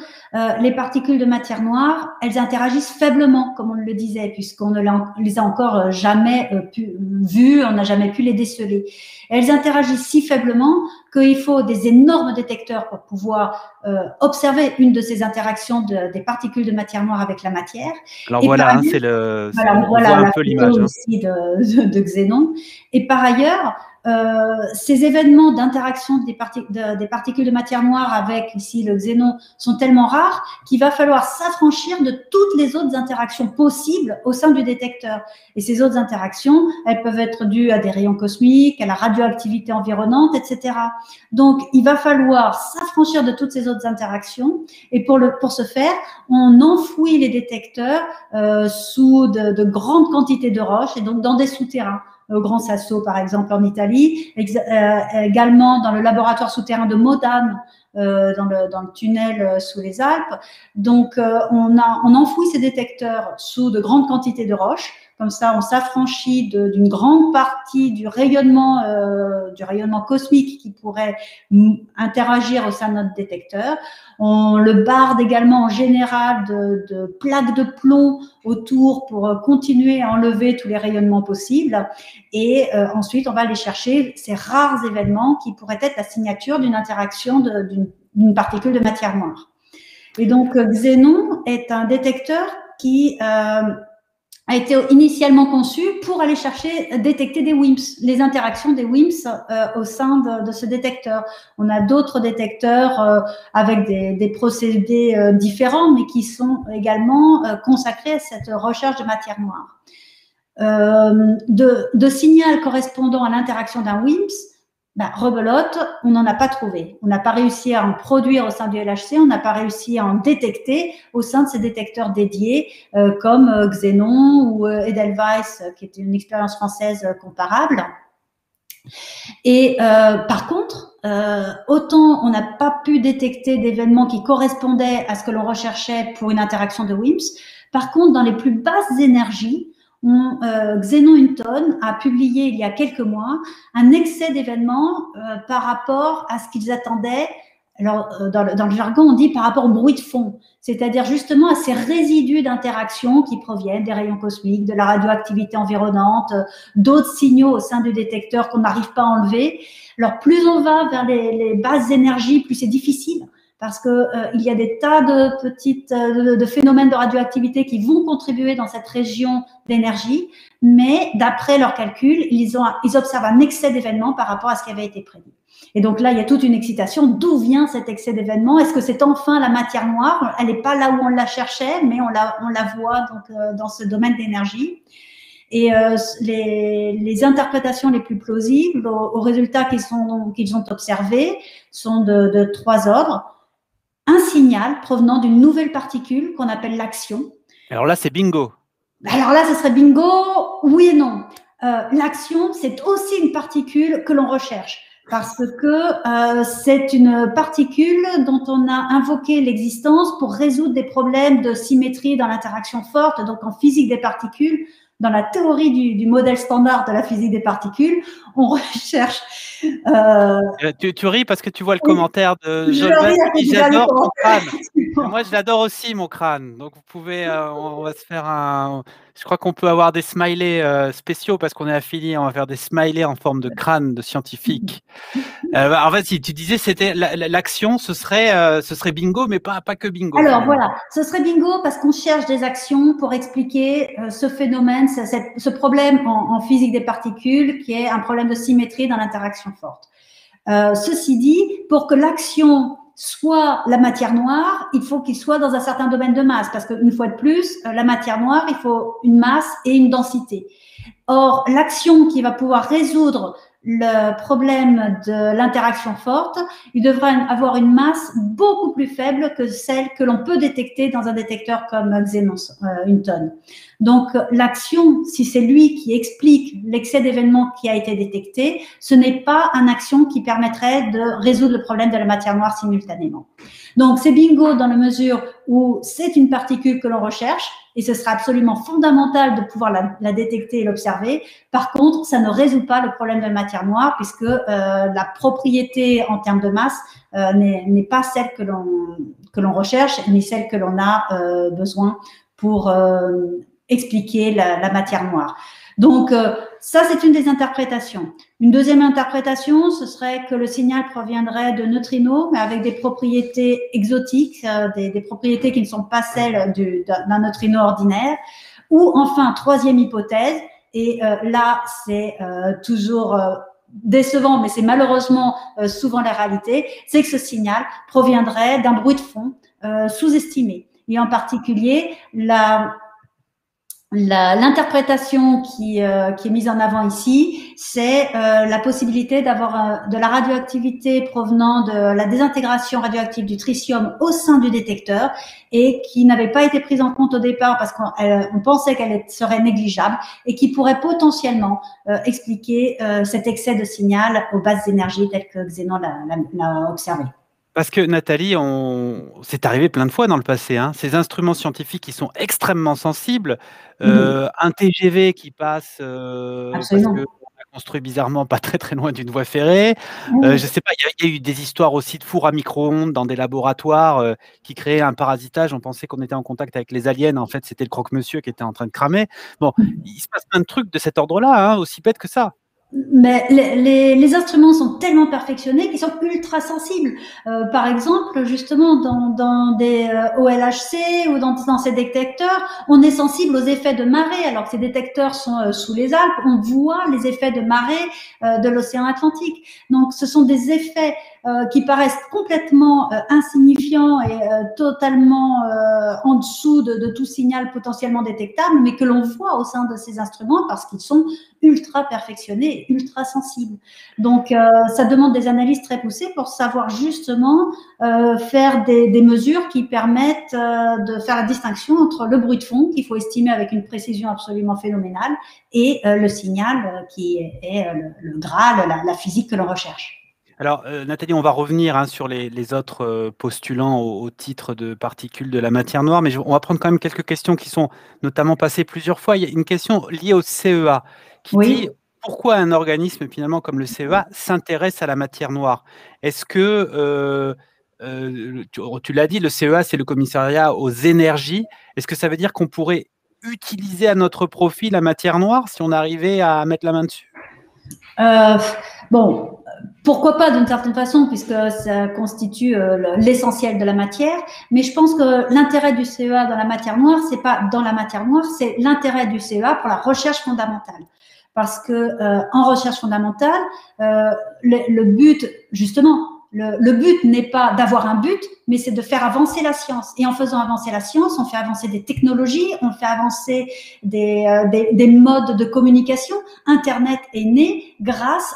les particules de matière noire, elles interagissent faiblement, comme on le disait, puisqu'on ne les a encore jamais vues, on n'a jamais pu les déceler. Elles interagissent si faiblement qu'il faut des énormes détecteurs pour pouvoir observer une de ces interactions des particules de matière noire avec la matière. Alors et voilà, hein, c'est le, voilà, on voit un peu l'image. Ici de Xénon. Et par ailleurs, ces événements d'interaction des particules de matière noire avec ici le xénon sont tellement rares qu'il va falloir s'affranchir de toutes les autres interactions possibles au sein du détecteur. Et ces autres interactions, elles peuvent être dues à des rayons cosmiques, à la radioactivité environnante, etc. Donc, il va falloir s'affranchir de toutes ces autres interactions. Et pour ce faire, on enfouit les détecteurs sous de grandes quantités de roches et donc dans des souterrains. Au Grand Sasso, par exemple, en Italie, également dans le laboratoire souterrain de Modane, dans le tunnel sous les Alpes. Donc, on enfouit ces détecteurs sous de grandes quantités de roches. Comme ça, on s'affranchit d'une grande partie du rayonnement cosmique qui pourrait interagir au sein de notre détecteur. On le barde également en général de plaques de plomb autour pour continuer à enlever tous les rayonnements possibles. Et ensuite, on va aller chercher ces rares événements qui pourraient être la signature d'une interaction d'une particule de matière noire. Et donc, Xénon est un détecteur qui a été initialement conçu pour aller détecter des WIMPs, les interactions des WIMPs au sein de ce détecteur. On a d'autres détecteurs avec des procédés différents, mais qui sont également consacrés à cette recherche de matière noire. De signal correspondant à l'interaction d'un WIMPs, rebelote, on n'en a pas trouvé. On n'a pas réussi à en produire au sein du LHC, on n'a pas réussi à en détecter au sein de ces détecteurs dédiés comme Xenon ou Edelweiss, qui est une expérience française comparable. Et par contre, autant on n'a pas pu détecter d'événements qui correspondaient à ce que l'on recherchait pour une interaction de WIMPs, par contre, dans les plus basses énergies, Xenon Hinton a publié il y a quelques mois un excès d'événements par rapport à ce qu'ils attendaient. Alors, dans le jargon, on dit par rapport au bruit de fond, c'est-à-dire justement à ces résidus d'interaction qui proviennent des rayons cosmiques, de la radioactivité environnante, d'autres signaux au sein du détecteur qu'on n'arrive pas à enlever. Alors, plus on va vers les basses énergies, plus c'est difficile, parce que il y a des tas de phénomènes de radioactivité qui vont contribuer dans cette région d'énergie, mais d'après leurs calculs, ils observent un excès d'événements par rapport à ce qui avait été prévu. Et donc là, il y a toute une excitation. D'où vient cet excès d'événements? Est-ce que c'est enfin la matière noire? Elle n'est pas là où on la cherchait, mais on la voit donc dans ce domaine d'énergie. Et les interprétations les plus plausibles aux résultats qu'ils ont observés sont de trois ordres. Un signal provenant d'une nouvelle particule qu'on appelle l'action. Alors là, c'est bingo. Alors là, ce serait bingo, oui et non. L'action, c'est aussi une particule que l'on recherche parce que c'est une particule dont on a invoqué l'existence pour résoudre des problèmes de symétrie dans l'interaction forte. Donc, en physique des particules, dans la théorie du modèle standard de la physique des particules, on recherche… Tu ris parce que tu vois le commentaire de Jolbert qui j'adore ton crâne. Moi, je l'adore aussi, mon crâne. Donc, vous pouvez, on va se faire un… Je crois qu'on peut avoir des smileys spéciaux parce qu'on est affiliés. On va faire des smileys en forme de crâne de scientifique. En fait, si tu disais c'était l'action, ce serait bingo, mais pas que bingo. Alors voilà, ce serait bingo parce qu'on cherche des actions pour expliquer ce phénomène, ce problème en physique des particules qui est un problème de symétrie dans l'interaction forte. Ceci dit, pour que l'action soit la matière noire, il faut qu'il soit dans un certain domaine de masse parce qu'une fois de plus, la matière noire, il faut une masse et une densité. Or, l'action qui va pouvoir résoudre le problème de l'interaction forte, il devrait avoir une masse beaucoup plus faible que celle que l'on peut détecter dans un détecteur comme Xenon Hinton. Donc, l'action, si c'est lui qui explique l'excès d'événements qui a été détecté, ce n'est pas une action qui permettrait de résoudre le problème de la matière noire simultanément. Donc, c'est bingo dans la mesure où c'est une particule que l'on recherche et ce sera absolument fondamental de pouvoir la détecter et l'observer. Par contre, ça ne résout pas le problème de la matière noire puisque la propriété en termes de masse n'est pas celle que l'on recherche, mais celle que l'on a besoin pour expliquer la matière noire. Donc, ça, c'est une des interprétations. Une deuxième interprétation, ce serait que le signal proviendrait de neutrinos, mais avec des propriétés exotiques, des propriétés qui ne sont pas celles d'un neutrino ordinaire. Ou enfin, troisième hypothèse, et là, c'est toujours décevant, mais c'est malheureusement souvent la réalité, c'est que ce signal proviendrait d'un bruit de fond sous-estimé. Et en particulier, l'interprétation qui est mise en avant ici, c'est la possibilité d'avoir de la radioactivité provenant de la désintégration radioactive du tritium au sein du détecteur et qui n'avait pas été prise en compte au départ parce qu'on pensait qu'elle serait négligeable et qui pourrait potentiellement expliquer cet excès de signal aux basses énergies telles que Xenon l'a observé. Parce que Nathalie, c'est arrivé plein de fois dans le passé, hein, ces instruments scientifiques qui sont extrêmement sensibles, un TGV qui passe parce qu'on a construit bizarrement pas très très loin d'une voie ferrée. Je sais pas, il y a eu des histoires aussi de fours à micro-ondes dans des laboratoires qui créaient un parasitage. On pensait qu'on était en contact avec les aliens. En fait, c'était le croque-monsieur qui était en train de cramer. Bon, il se passe plein de trucs de cet ordre-là, hein, aussi bête que ça. Mais les instruments sont tellement perfectionnés qu'ils sont ultra sensibles. Par exemple, justement, dans des OLHC ou dans ces détecteurs, on est sensible aux effets de marée. Alors que ces détecteurs sont sous les Alpes, on voit les effets de marée de l'océan Atlantique. Donc, ce sont des effets qui paraissent complètement insignifiants et totalement en dessous de tout signal potentiellement détectable, mais que l'on voit au sein de ces instruments parce qu'ils sont ultra perfectionnés et ultra sensibles. Donc, ça demande des analyses très poussées pour savoir justement faire des mesures qui permettent de faire la distinction entre le bruit de fond, qu'il faut estimer avec une précision absolument phénoménale, et le signal qui est le Graal, la physique que l'on recherche. Alors, Nathalie, on va revenir sur les autres postulants au titre de particules de la matière noire, mais on va prendre quand même quelques questions qui sont notamment passées plusieurs fois. Il y a une question liée au CEA qui Oui. dit pourquoi un organisme finalement comme le CEA s'intéresse à la matière noire. Est-ce que, tu l'as dit, le CEA, c'est le commissariat aux énergies. Est-ce que ça veut dire qu'on pourrait utiliser à notre profit la matière noire si on arrivait à mettre la main dessus? Bon, pourquoi pas d'une certaine façon, puisque ça constitue l'essentiel de la matière. Mais je pense que l'intérêt du CEA dans la matière noire, c'est pas dans la matière noire, c'est l'intérêt du CEA pour la recherche fondamentale. Parce que en recherche fondamentale, le but, justement, le but n'est pas d'avoir un but, mais c'est de faire avancer la science. Et en faisant avancer la science, on fait avancer des technologies, on fait avancer des modes de communication. Internet est né grâce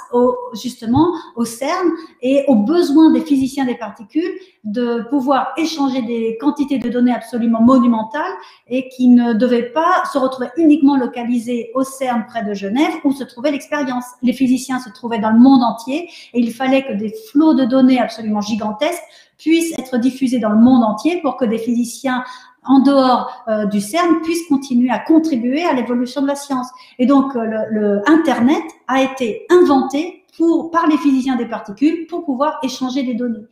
justement au CERN et aux besoins des physiciens des particules de pouvoir échanger des quantités de données absolument monumentales et qui ne devaient pas se retrouver uniquement localisées au CERN près de Genève où se trouvait l'expérience. Les physiciens se trouvaient dans le monde entier et il fallait que des flots de données absolument gigantesques puissent être diffusés dans le monde entier pour que des physiciens en dehors du CERN puissent continuer à contribuer à l'évolution de la science. Et donc, le Internet a été inventé par les physiciens des particules pour pouvoir échanger des données.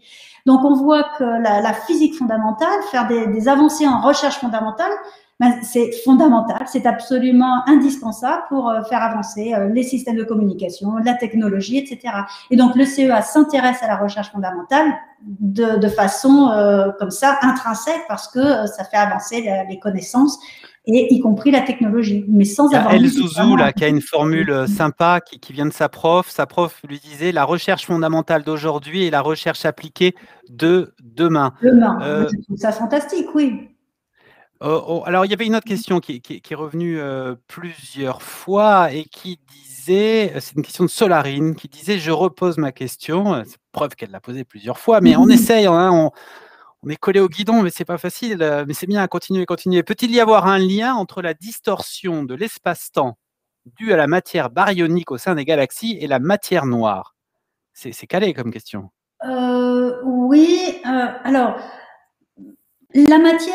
Donc, on voit que la physique fondamentale, faire des avancées en recherche fondamentale, ben, c'est fondamental, c'est absolument indispensable pour faire avancer les systèmes de communication, la technologie, etc. Et donc, le CEA s'intéresse à la recherche fondamentale de façon comme ça, intrinsèque, parce que ça fait avancer les connaissances, et y compris la technologie, mais sans avoir... El Zouzou, là, qui a une formule sympa qui vient de sa prof. Sa prof lui disait la recherche fondamentale d'aujourd'hui et la recherche appliquée de demain. Demain, je trouve ça fantastique, oui. Alors, il y avait une autre question qui est revenue plusieurs fois et qui disait, c'est une question de Solarine, qui disait, je repose ma question, c'est preuve qu'elle l'a posée plusieurs fois, mais on essaye, hein, on est collé au guidon, mais c'est pas facile, mais c'est bien, continuer. Peut-il y avoir un lien entre la distorsion de l'espace-temps due à la matière baryonique au sein des galaxies et la matière noire? C'est calé comme question. Oui, alors, la matière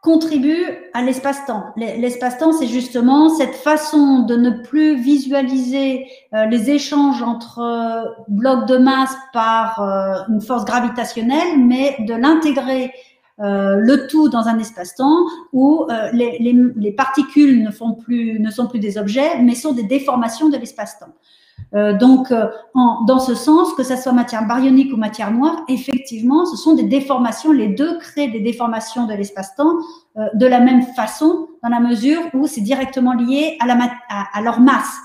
contribue à l'espace-temps. L'espace-temps, c'est justement cette façon de ne plus visualiser les échanges entre blocs de masse par une force gravitationnelle, mais de l'intégrer le tout dans un espace-temps où les particules ne sont plus des objets, mais sont des déformations de l'espace-temps. Donc, dans ce sens, que ce soit matière baryonique ou matière noire, effectivement, ce sont des déformations. Les deux créent des déformations de l'espace-temps de la même façon, dans la mesure où c'est directement lié à leur masse.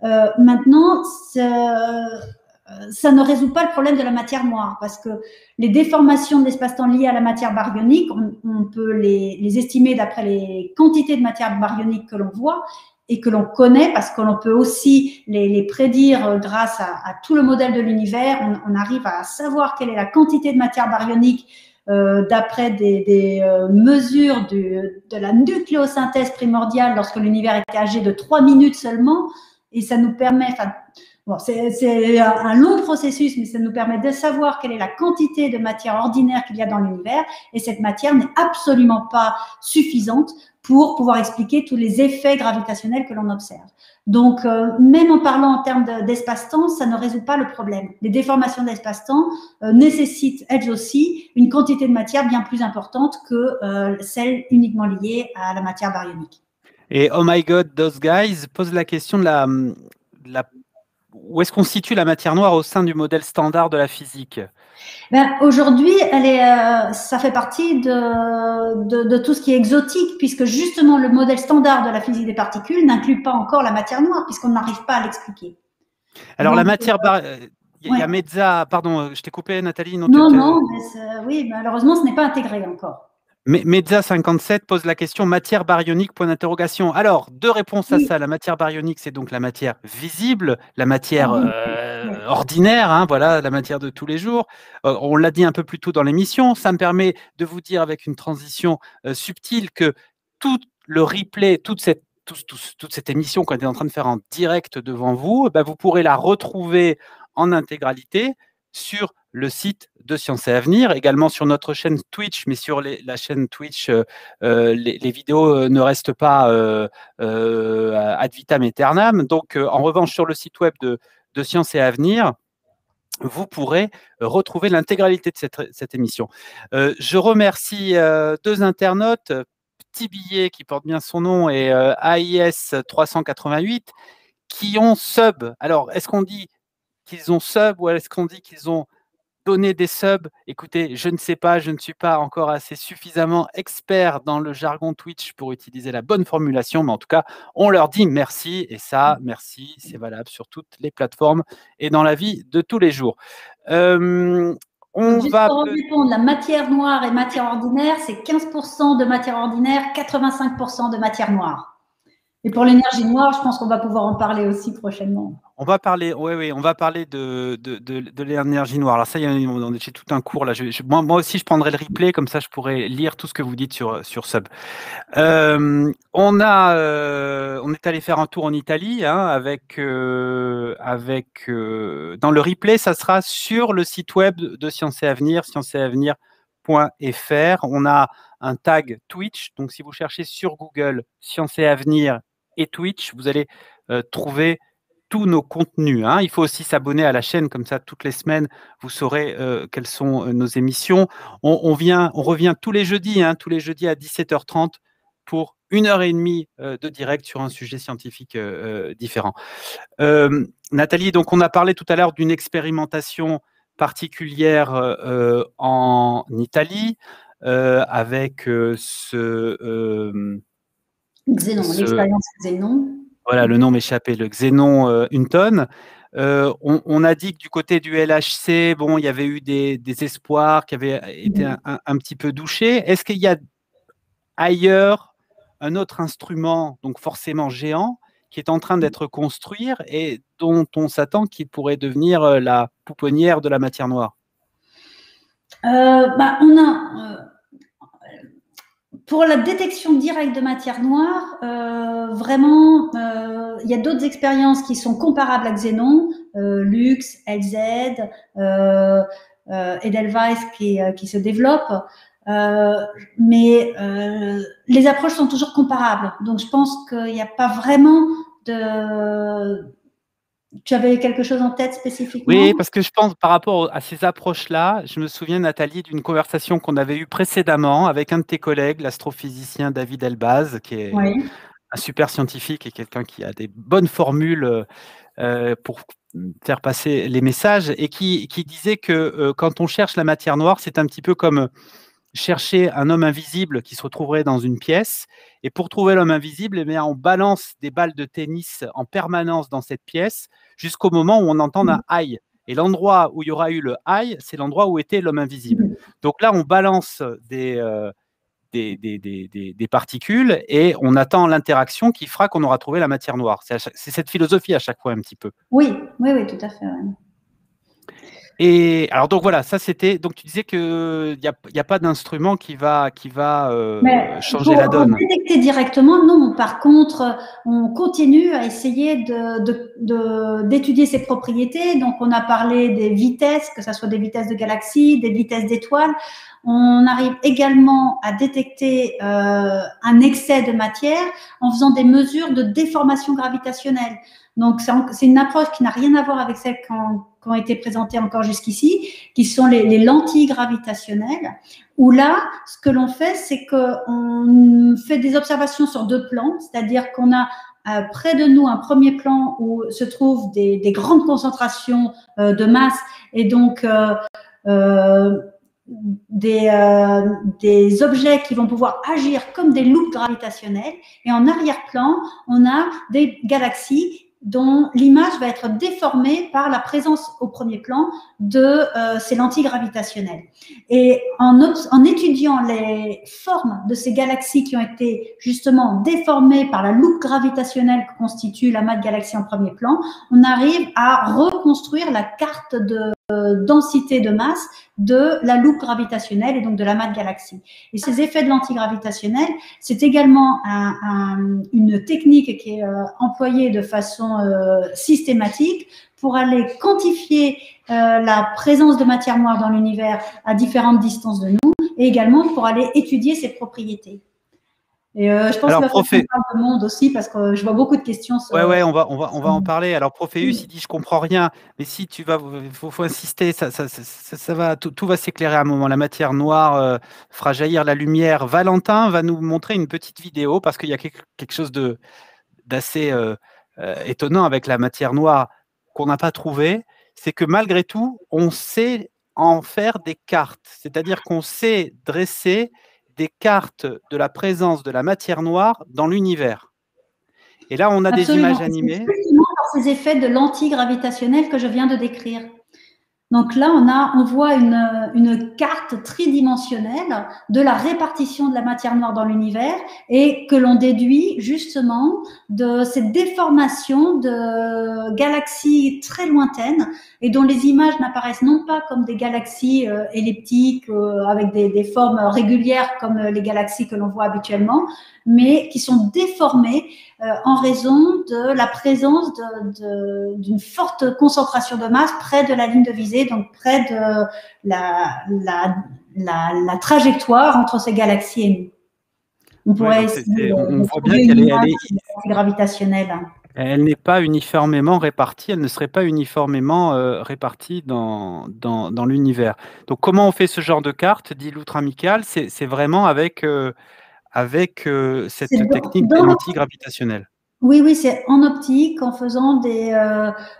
Maintenant, ça ne résout pas le problème de la matière noire, parce que les déformations de l'espace-temps liées à la matière baryonique, on peut les estimer d'après les quantités de matière baryonique que l'on voit et que l'on connaît, parce que l'on peut aussi les prédire grâce à tout le modèle de l'univers. On arrive à savoir quelle est la quantité de matière baryonique d'après des mesures de la nucléosynthèse primordiale lorsque l'univers était âgé de 3 minutes seulement, et ça nous permet... Bon, c'est un long processus, mais ça nous permet de savoir quelle est la quantité de matière ordinaire qu'il y a dans l'univers, et cette matière n'est absolument pas suffisante pour pouvoir expliquer tous les effets gravitationnels que l'on observe. Donc, même en parlant en termes d'espace-temps, ça ne résout pas le problème. Les déformations d'espace-temps nécessitent, elles aussi, une quantité de matière bien plus importante que celle uniquement liée à la matière baryonique. Et Oh My God, Those Guys pose la question de la où est-ce qu'on situe la matière noire au sein du modèle standard de la physique? Ben, aujourd'hui, ça fait partie de tout ce qui est exotique, puisque justement le modèle standard de la physique des particules n'inclut pas encore la matière noire, puisqu'on n'arrive pas à l'expliquer. Alors la Donc, matière, il y a ouais. Mezza, pardon, je t'ai coupé Nathalie, non, Non, non, mais oui, malheureusement, ce n'est pas intégré encore. Mezza 57 pose la question matière baryonique, point d'interrogation. Alors, deux réponses à Oui, ça. La matière baryonique, c'est donc la matière visible, la matière oui. ordinaire, hein, voilà, la matière de tous les jours. On l'a dit un peu plus tôt dans l'émission. Ça me permet de vous dire avec une transition subtile que tout le replay, toute cette émission qu'on est en train de faire en direct devant vous, ben, vous pourrez la retrouver en intégralité sur le site de Sciences et Avenir, également sur notre chaîne Twitch, mais sur la chaîne Twitch, les vidéos ne restent pas ad vitam aeternam. Donc, en revanche, sur le site web de Sciences et Avenir, vous pourrez retrouver l'intégralité de cette émission. Je remercie deux internautes, Petit Billet qui porte bien son nom et AIS 388 qui ont sub. Alors, est-ce qu'on dit qu'ils ont sub ou est-ce qu'on dit qu'ils ont donné des subs? Écoutez, je ne sais pas, je ne suis pas encore assez suffisamment expert dans le jargon Twitch pour utiliser la bonne formulation, mais en tout cas, on leur dit merci, et ça, merci, c'est valable sur toutes les plateformes et dans la vie de tous les jours. Donc, juste pour répondre, la matière noire et matière ordinaire, c'est 15% de matière ordinaire, 85% de matière noire. Et pour l'énergie noire, je pense qu'on va pouvoir en parler aussi prochainement. On va parler, oui, on va parler de l'énergie noire. Alors ça, j'ai tout un cours là. Moi aussi, je prendrai le replay, comme ça, je pourrai lire tout ce que vous dites sur Sub. On est allé faire un tour en Italie, hein, dans le replay, ça sera sur le site web de Sciences et Avenir, sciencesavenir.fr. On a un tag Twitch, donc si vous cherchez sur Google Sciences et Avenir et Twitch, vous allez trouver tous nos contenus, hein. Il faut aussi s'abonner à la chaîne, comme ça toutes les semaines vous saurez quelles sont nos émissions. On revient tous les jeudis à 17h30 pour 1h30 de direct sur un sujet scientifique différent. Nathalie, donc on a parlé tout à l'heure d'une expérimentation particulière en Italie avec l'expérience Xénon. Voilà, le nom m'échappait, le Xénon Unton. On a dit que du côté du LHC, bon, il y avait eu des espoirs qui avaient été un petit peu douchés. Est-ce qu'il y a ailleurs un autre instrument, donc forcément géant, qui est en train d'être construit et dont on s'attend qu'il pourrait devenir la pouponnière de la matière noire? Pour la détection directe de matière noire, vraiment, il y a d'autres expériences qui sont comparables à Xénon, Lux, LZ, Edelweiss qui se développent. Mais les approches sont toujours comparables. Donc, je pense qu'il n'y a pas vraiment de... Tu avais quelque chose en tête spécifiquement? Oui, parce que je pense, par rapport à ces approches-là, je me souviens, Nathalie, d'une conversation qu'on avait eue précédemment avec un de tes collègues, l'astrophysicien David Elbaz, qui est un super scientifique et quelqu'un qui a des bonnes formules pour faire passer les messages, et qui disait que quand on cherche la matière noire, c'est un petit peu comme chercher un homme invisible qui se retrouverait dans une pièce. Et pour trouver l'homme invisible, eh bien, on balance des balles de tennis en permanence dans cette pièce jusqu'au moment où on entend un aïe. Et l'endroit où il y aura eu le aïe, c'est l'endroit où était l'homme invisible. Donc là, on balance des particules et on attend l'interaction qui fera qu'on aura trouvé la matière noire. C'est cette philosophie à chaque fois un petit peu. Oui, tout à fait. Ouais. Et alors donc voilà, ça c'était. Donc tu disais qu'il n'y a pas d'instrument qui va changer la donne. Pour détecter directement, non. Par contre, on continue à essayer d'étudier ses propriétés. Donc on a parlé des vitesses, que ce soit des vitesses de galaxies, des vitesses d'étoiles. On arrive également à détecter un excès de matière en faisant des mesures de déformation gravitationnelle. Donc, c'est une approche qui n'a rien à voir avec celles qui ont été présentées encore jusqu'ici, qui sont les lentilles gravitationnelles, où là, ce que l'on fait, c'est qu'on fait des observations sur deux plans, c'est-à-dire qu'on a près de nous un premier plan où se trouvent des grandes concentrations de masse et donc des objets qui vont pouvoir agir comme des loupes gravitationnelles. Et en arrière-plan, on a des galaxies dont l'image va être déformée par la présence au premier plan de ces lentilles gravitationnelles. Et en étudiant les formes de ces galaxies qui ont été justement déformées par la loupe gravitationnelle que constitue l'amas de galaxies en premier plan, on arrive à reconstruire la carte de densité de masse de la loupe gravitationnelle et donc de l'amas de galaxies. Et ces effets de lentilles gravitationnelles, c'est également une technique qui est employée de façon systématique pour aller quantifier la présence de matière noire dans l'univers à différentes distances de nous et également pour aller étudier ses propriétés. Et je pense qu'il va falloir qu'on parle de monde aussi parce que je vois beaucoup de questions. Ouais, on va en parler. Alors, Prophéus, il dit, je comprends rien, mais si tu vas, faut insister, ça va, tout va s'éclairer à un moment. La matière noire fera jaillir la lumière. Valentin va nous montrer une petite vidéo parce qu'il y a quelque chose d'assez étonnant avec la matière noire qu'on n'a pas trouvé. C'est que malgré tout, on sait en faire des cartes. C'est-à-dire qu'on sait dresser des cartes de la présence de la matière noire dans l'univers. Et là, on a Absolument. des images animées. C'est justement par ces effets de lentilles gravitationnelles que je viens de décrire. Donc là, on voit une carte tridimensionnelle de la répartition de la matière noire dans l'univers et que l'on déduit justement de cette déformation de galaxies très lointaines et dont les images n'apparaissent non pas comme des galaxies elliptiques avec des formes régulières comme les galaxies que l'on voit habituellement, mais qui sont déformées en raison de la présence d'une forte concentration de masse près de la ligne de visée, donc près de la trajectoire entre ces galaxies et nous. On pourrait essayer on voit bien qu'elle est gravitationnelle. Elle n'est pas uniformément répartie, elle ne serait pas uniformément répartie dans l'univers. Donc, comment on fait ce genre de carte, dit Loutre Amical? C'est vraiment avec cette technique des lentilles gravitationnelles. Oui, c'est en optique, en faisant des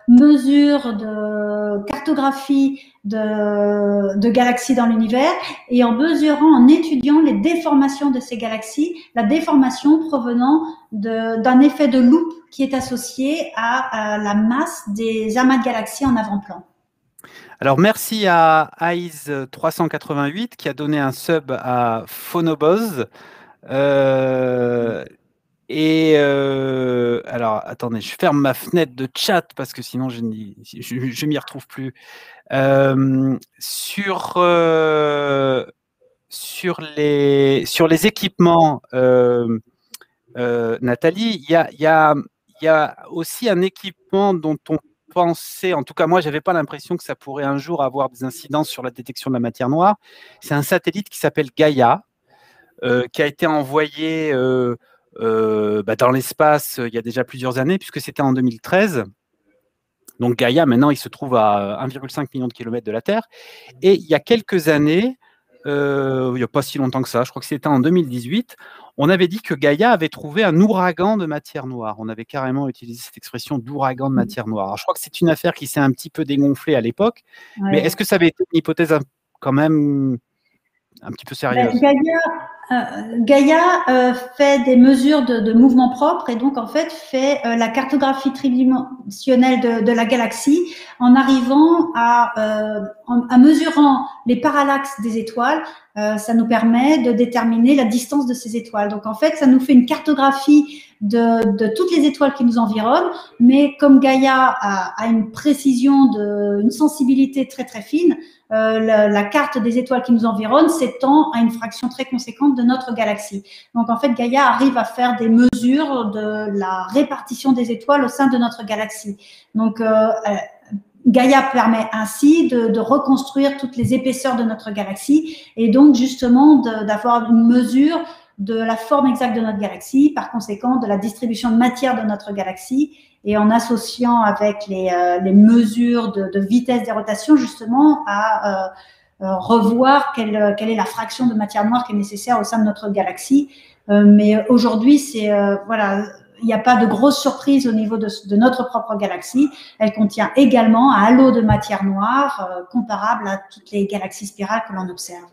mesures de cartographie de galaxies dans l'univers et en mesurant, en étudiant les déformations de ces galaxies, la déformation provenant d'un effet de loupe qui est associé à la masse des amas de galaxies en avant-plan. Alors, merci à Aiz388 qui a donné un sub à Phonoboz. Alors, attendez, je ferme ma fenêtre de chat parce que sinon je m'y retrouve plus. Sur les équipements, Nathalie, il y a aussi un équipement dont on pensait, en tout cas moi, j'avais pas l'impression que ça pourrait un jour avoir des incidences sur la détection de la matière noire. C'est un satellite qui s'appelle Gaia, qui a été envoyé dans l'espace il y a déjà plusieurs années, puisque c'était en 2013. Donc Gaia, maintenant, il se trouve à 1,5 million de kilomètres de la Terre. Et il y a quelques années, il n'y a pas si longtemps que ça, je crois que c'était en 2018, on avait dit que Gaia avait trouvé un ouragan de matière noire. On avait carrément utilisé cette expression d'ouragan de matière noire. Alors, je crois que c'est une affaire qui s'est un petit peu dégonflée à l'époque, mais est-ce que ça avait été une hypothèse quand même un petit peu sérieuse? Gaia fait des mesures de mouvement propre et donc en fait fait la cartographie tridimensionnelle de la galaxie en arrivant en mesurant les parallaxes des étoiles. Ça nous permet de déterminer la distance de ces étoiles. Donc en fait, ça nous fait une cartographie de toutes les étoiles qui nous environnent, mais comme Gaia a une précision, une sensibilité très très fine, la carte des étoiles qui nous environnent s'étend à une fraction très conséquente de notre galaxie. Donc en fait, Gaia arrive à faire des mesures de la répartition des étoiles au sein de notre galaxie. Donc Gaia permet ainsi de reconstruire toutes les épaisseurs de notre galaxie et donc justement d'avoir une mesure de la forme exacte de notre galaxie, par conséquent de la distribution de matière de notre galaxie et en associant avec les mesures de vitesse des rotations justement à revoir quelle est la fraction de matière noire qui est nécessaire au sein de notre galaxie. Mais aujourd'hui, c'est voilà, il n'y a pas de grosse surprise au niveau de notre propre galaxie. Elle contient également un halo de matière noire comparable à toutes les galaxies spirales que l'on observe.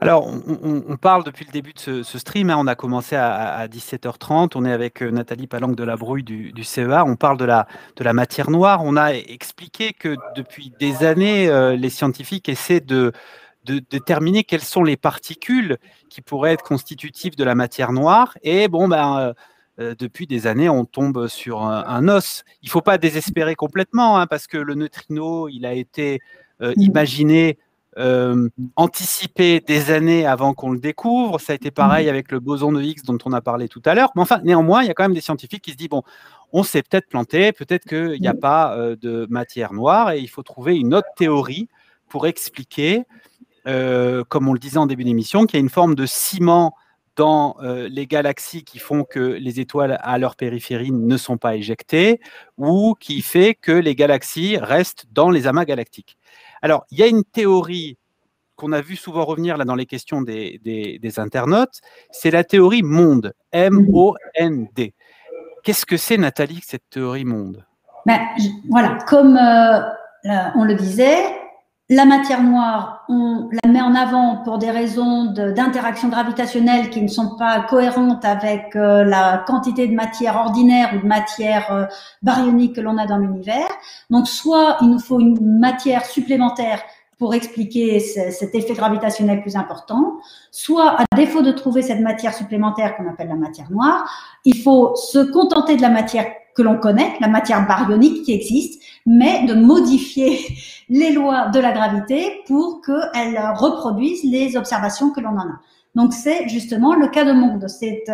Alors, on parle depuis le début de ce stream, hein, on a commencé à 17h30, on est avec Nathalie Palanque de la Brouille du CEA, on parle de la matière noire. On a expliqué que depuis des années, les scientifiques essaient de déterminer quelles sont les particules qui pourraient être constitutives de la matière noire. Et bon, depuis des années, on tombe sur un os. Il ne faut pas désespérer complètement, hein, parce que le neutrino, il a été imaginé, anticipé des années avant qu'on le découvre. Ça a été pareil avec le boson de Higgs dont on a parlé tout à l'heure. Mais enfin, néanmoins, il y a quand même des scientifiques qui se disent, bon, on s'est peut-être planté, peut-être qu'il n'y a pas de matière noire et il faut trouver une autre théorie pour expliquer, comme on le disait en début d'émission, qu'il y a une forme de ciment dans les galaxies qui font que les étoiles à leur périphérie ne sont pas éjectées ou qui fait que les galaxies restent dans les amas galactiques. Alors, il y a une théorie qu'on a vu souvent revenir là dans les questions des internautes, c'est la théorie monde, M-O-N-D. Qu'est-ce que c'est, Nathalie, cette théorie monde? Voilà, comme on le disait, la matière noire, on la met en avant pour des raisons d'interaction gravitationnelle qui ne sont pas cohérentes avec la quantité de matière ordinaire ou de matière baryonique que l'on a dans l'univers. Donc, soit il nous faut une matière supplémentaire pour expliquer cet effet gravitationnel plus important, soit à défaut de trouver cette matière supplémentaire qu'on appelle la matière noire, il faut se contenter de la matière que l'on connaît, la matière baryonique qui existe, mais de modifier les lois de la gravité pour qu'elles reproduisent les observations que l'on en a. Donc, c'est justement le cas de monde. C'est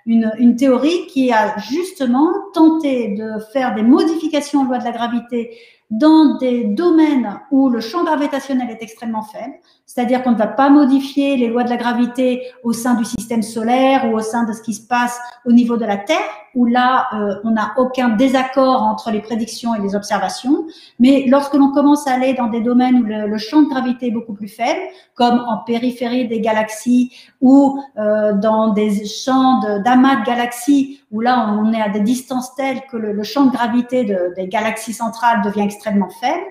une théorie qui a justement tenté de faire des modifications aux lois de la gravité dans des domaines où le champ gravitationnel est extrêmement faible, c'est-à-dire qu'on ne va pas modifier les lois de la gravité au sein du système solaire ou au sein de ce qui se passe au niveau de la Terre, où là, on n'a aucun désaccord entre les prédictions et les observations. Mais lorsque l'on commence à aller dans des domaines où le champ de gravité est beaucoup plus faible, comme en périphérie des galaxies ou dans des champs d'amas de galaxies, où là, on est à des distances telles que le champ de gravité des galaxies centrales devient extrêmement faible,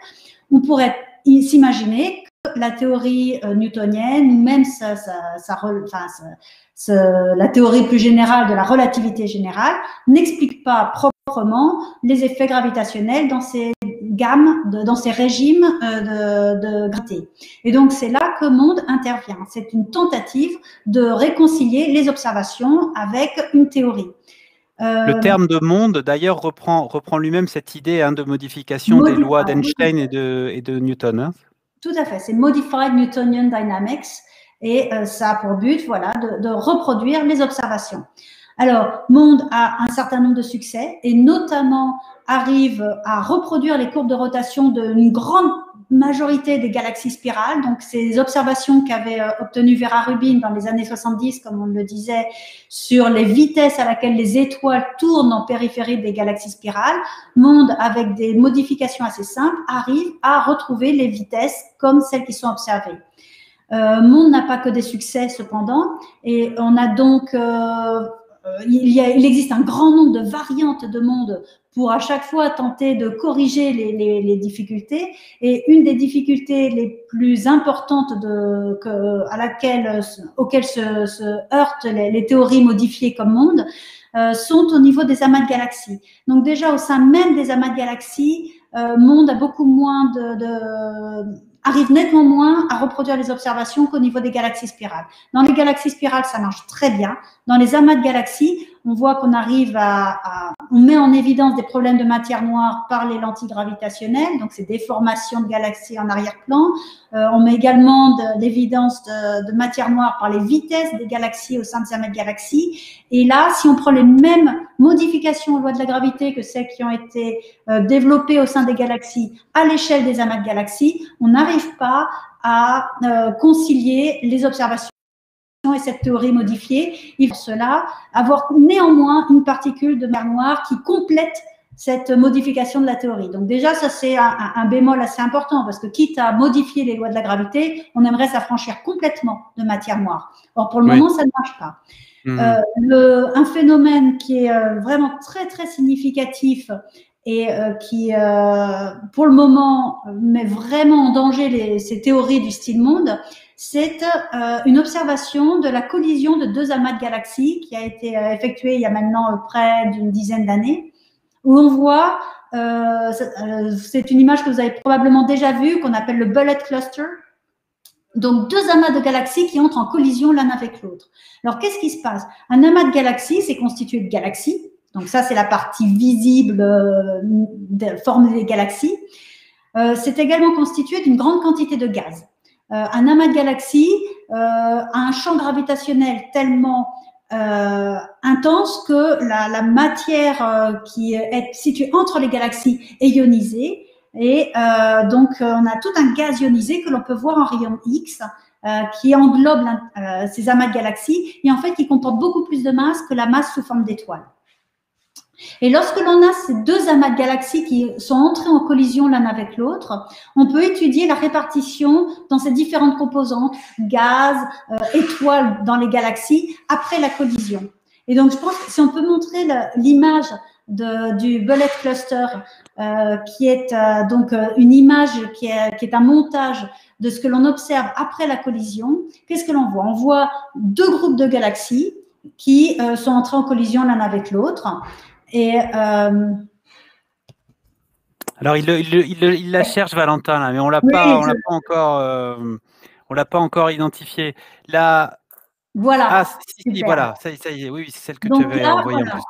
on pourrait s'imaginer que la théorie newtonienne, ou même la théorie plus générale de la relativité générale, n'explique pas proprement les effets gravitationnels dans ces gammes, dans ces régimes de gravité. Et donc, c'est là que monde intervient. C'est une tentative de réconcilier les observations avec une théorie. Le terme de monde, d'ailleurs, reprend lui-même cette idée, hein, de modification des lois d'Einstein et de Newton. Hein. Tout à fait, c'est Modified Newtonian Dynamics et ça a pour but, voilà, de reproduire les observations. Alors, monde a un certain nombre de succès et notamment arrive à reproduire les courbes de rotation d'une grande majorité des galaxies spirales. Donc, ces observations qu'avait obtenues Vera Rubin dans les années 70, comme on le disait, sur les vitesses à laquelle les étoiles tournent en périphérie des galaxies spirales, monde, avec des modifications assez simples, arrive à retrouver les vitesses comme celles qui sont observées. Monde n'a pas que des succès cependant, et on a donc il existe un grand nombre de variantes de monde pour à chaque fois tenter de corriger les difficultés. Et une des difficultés les plus importantes auxquelles se heurtent les théories modifiées comme monde sont au niveau des amas de galaxies. Donc déjà au sein même des amas de galaxies, monde a beaucoup moins arrive nettement moins à reproduire les observations qu'au niveau des galaxies spirales. Dans les galaxies spirales, ça marche très bien. Dans les amas de galaxies, on voit qu'on arrive on met en évidence des problèmes de matière noire par les lentilles gravitationnelles, donc c'est déformation de galaxies en arrière-plan. On met également l'évidence de matière noire par les vitesses des galaxies au sein de ces amas de galaxies. Et là, si on prend les mêmes modifications aux lois de la gravité que celles qui ont été développées au sein des galaxies à l'échelle des amas de galaxies, on n'arrive pas à concilier les observations et cette théorie modifiée. Il faut cela avoir néanmoins une particule de matière noire qui complète cette modification de la théorie. Donc déjà, ça c'est un bémol assez important parce que quitte à modifier les lois de la gravité, on aimerait s'affranchir complètement de matière noire. Or, pour le moment, ça ne marche pas. Un phénomène qui est vraiment très, très significatif et qui, pour le moment, met vraiment en danger ces théories du style monde, c'est une observation de la collision de deux amas de galaxies qui a été effectuée il y a maintenant près d'une dizaine d'années, où on voit, c'est une image que vous avez probablement déjà vue, qu'on appelle le bullet cluster. Donc, deux amas de galaxies qui entrent en collision l'un avec l'autre. Alors, qu'est-ce qui se passe? Un amas de galaxies, c'est constitué de galaxies. Donc, ça, c'est la partie visible forme des galaxies. C'est également constitué d'une grande quantité de gaz. Un amas de galaxies a un champ gravitationnel tellement intense que la matière qui est située entre les galaxies est ionisée. Et donc, on a tout un gaz ionisé que l'on peut voir en rayon X qui englobe ces amas de galaxies et en fait qui comporte beaucoup plus de masse que la masse sous forme d'étoile. Et lorsque l'on a ces deux amas de galaxies qui sont entrés en collision l'un avec l'autre, on peut étudier la répartition dans ces différentes composantes, gaz, étoiles dans les galaxies, après la collision. Et donc, je pense que si on peut montrer l'image du bullet cluster, qui est donc une image qui est un montage de ce que l'on observe après la collision, qu'est-ce que l'on voit? On voit deux groupes de galaxies qui sont entrés en collision l'un avec l'autre. Et alors, il la cherche, Valentin, là, mais on l'a pas encore identifié. Là, voilà. Ah, si, voilà, ça y est, oui, c'est celle que tu avais envoyée en plus.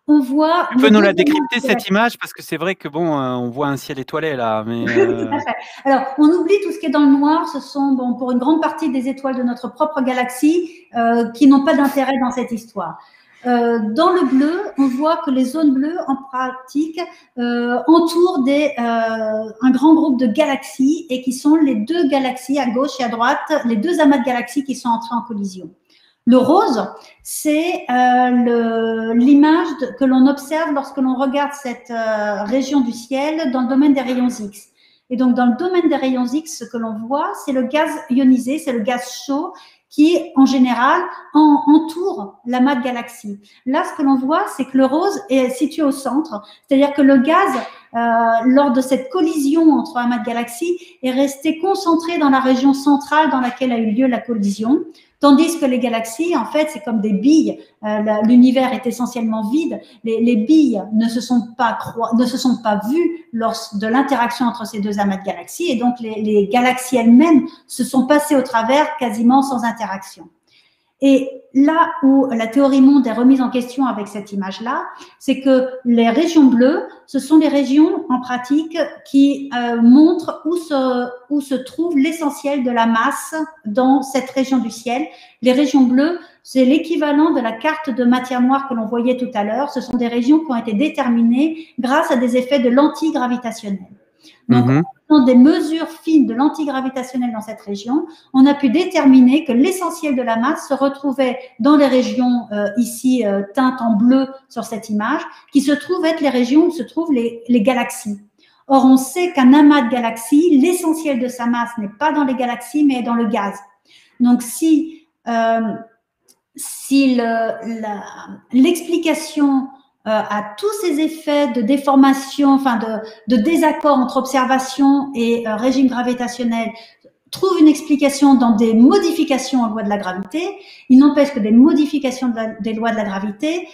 On voit. Tu peux nous la décrypter, cette image, parce que c'est vrai que bon, on voit un ciel étoilé là. Mais tout à fait. Alors, on oublie tout ce qui est dans le noir. Ce sont pour une grande partie des étoiles de notre propre galaxie qui n'ont pas d'intérêt dans cette histoire. Dans le bleu, on voit que les zones bleues, en pratique, entourent un grand groupe de galaxies et qui sont les deux galaxies à gauche et à droite, les deux amas de galaxies qui sont entrés en collision. Le rose, c'est l'image que l'on observe lorsque l'on regarde cette région du ciel dans le domaine des rayons X. Et donc, dans le domaine des rayons X, ce que l'on voit, c'est le gaz ionisé, c'est le gaz chaud qui, en général, entoure l'amas de galaxies. Là, ce que l'on voit, c'est que le rose est situé au centre, c'est-à-dire que le gaz, lors de cette collision entre amas de galaxies, est resté concentré dans la région centrale dans laquelle a eu lieu la collision, tandis que les galaxies, en fait, c'est comme des billes. L'univers est essentiellement vide. Les billes ne se sont pas vues lors de l'interaction entre ces deux amas de galaxies, et donc les galaxies elles-mêmes se sont passées au travers quasiment sans interaction. Et là où la théorie monde est remise en question avec cette image-là, c'est que les régions bleues, ce sont les régions en pratique qui montrent où se trouve l'essentiel de la masse dans cette région du ciel. Les régions bleues, c'est l'équivalent de la carte de matière noire que l'on voyait tout à l'heure. Ce sont des régions qui ont été déterminées grâce à des effets de lentilles gravitationnelles. Donc, en faisant des mesures fines de l'antigravitationnel dans cette région, on a pu déterminer que l'essentiel de la masse se retrouvait dans les régions ici teintes en bleu sur cette image, qui se trouvent être les régions où se trouvent les galaxies. Or, on sait qu'un amas de galaxies, l'essentiel de sa masse n'est pas dans les galaxies, mais dans le gaz. Donc, si l'explication à tous ces effets de déformation, enfin de désaccord entre observation et régime gravitationnel trouve une explication dans des modifications aux lois de la gravité, il n'empêche que des modifications des lois de la gravité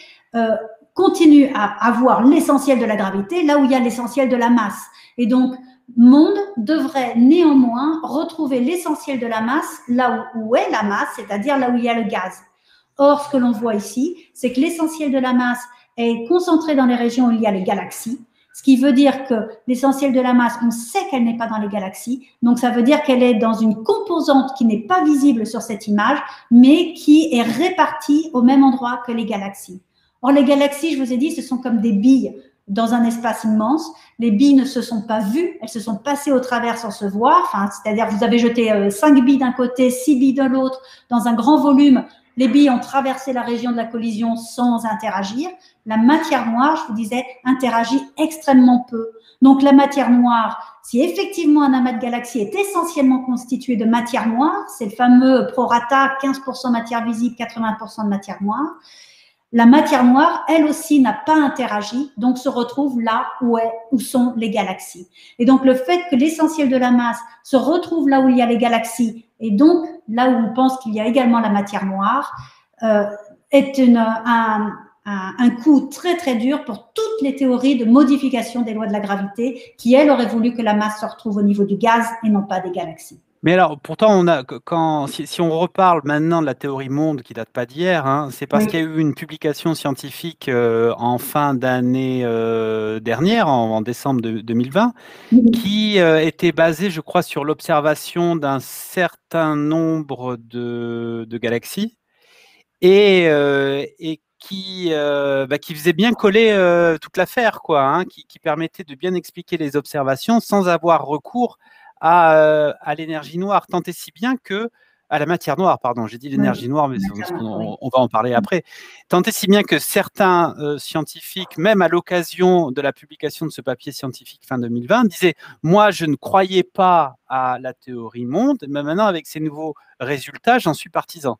continuent à avoir l'essentiel de la gravité là où il y a l'essentiel de la masse. Et donc, monde devrait néanmoins retrouver l'essentiel de la masse là où est la masse, c'est-à-dire là où il y a le gaz. Or, ce que l'on voit ici, c'est que l'essentiel de la masse est concentrée dans les régions où il y a les galaxies, ce qui veut dire que l'essentiel de la masse, on sait qu'elle n'est pas dans les galaxies, donc ça veut dire qu'elle est dans une composante qui n'est pas visible sur cette image, mais qui est répartie au même endroit que les galaxies. Or, les galaxies, je vous ai dit, ce sont comme des billes dans un espace immense. Les billes ne se sont pas vues, elles se sont passées au travers sans se voir. Enfin, c'est-à-dire vous avez jeté 5 billes d'un côté, 6 billes de l'autre dans un grand volume. Les billes ont traversé la région de la collision sans interagir. La matière noire, je vous disais, interagit extrêmement peu. Donc la matière noire, si effectivement un amas de galaxies est essentiellement constitué de matière noire, c'est le fameux prorata 15% matière visible, 80% de matière noire, la matière noire, elle aussi, n'a pas interagi, donc se retrouve là où sont les galaxies. Et donc, le fait que l'essentiel de la masse se retrouve là où il y a les galaxies, et donc là où on pense qu'il y a également la matière noire, est un coup très très dur pour toutes les théories de modification des lois de la gravité qui, elles, auraient voulu que la masse se retrouve au niveau du gaz et non pas des galaxies. Mais alors, pourtant, si on reparle maintenant de la théorie monde qui date pas d'hier, hein, c'est parce qu'il y a eu une publication scientifique en fin d'année dernière, en décembre 2020, qui était basée, je crois, sur l'observation d'un certain nombre de galaxies et qui faisait bien coller toute l'affaire, quoi, hein, qui permettait de bien expliquer les observations sans avoir recours à l'énergie noire, tant et si bien que, à la matière noire, pardon, j'ai dit l'énergie noire, mais on va en parler après, tant et si bien que certains scientifiques, même à l'occasion de la publication de ce papier scientifique fin 2020, disaient « Moi, je ne croyais pas à la théorie monde, mais maintenant, avec ces nouveaux résultats, j'en suis partisan. »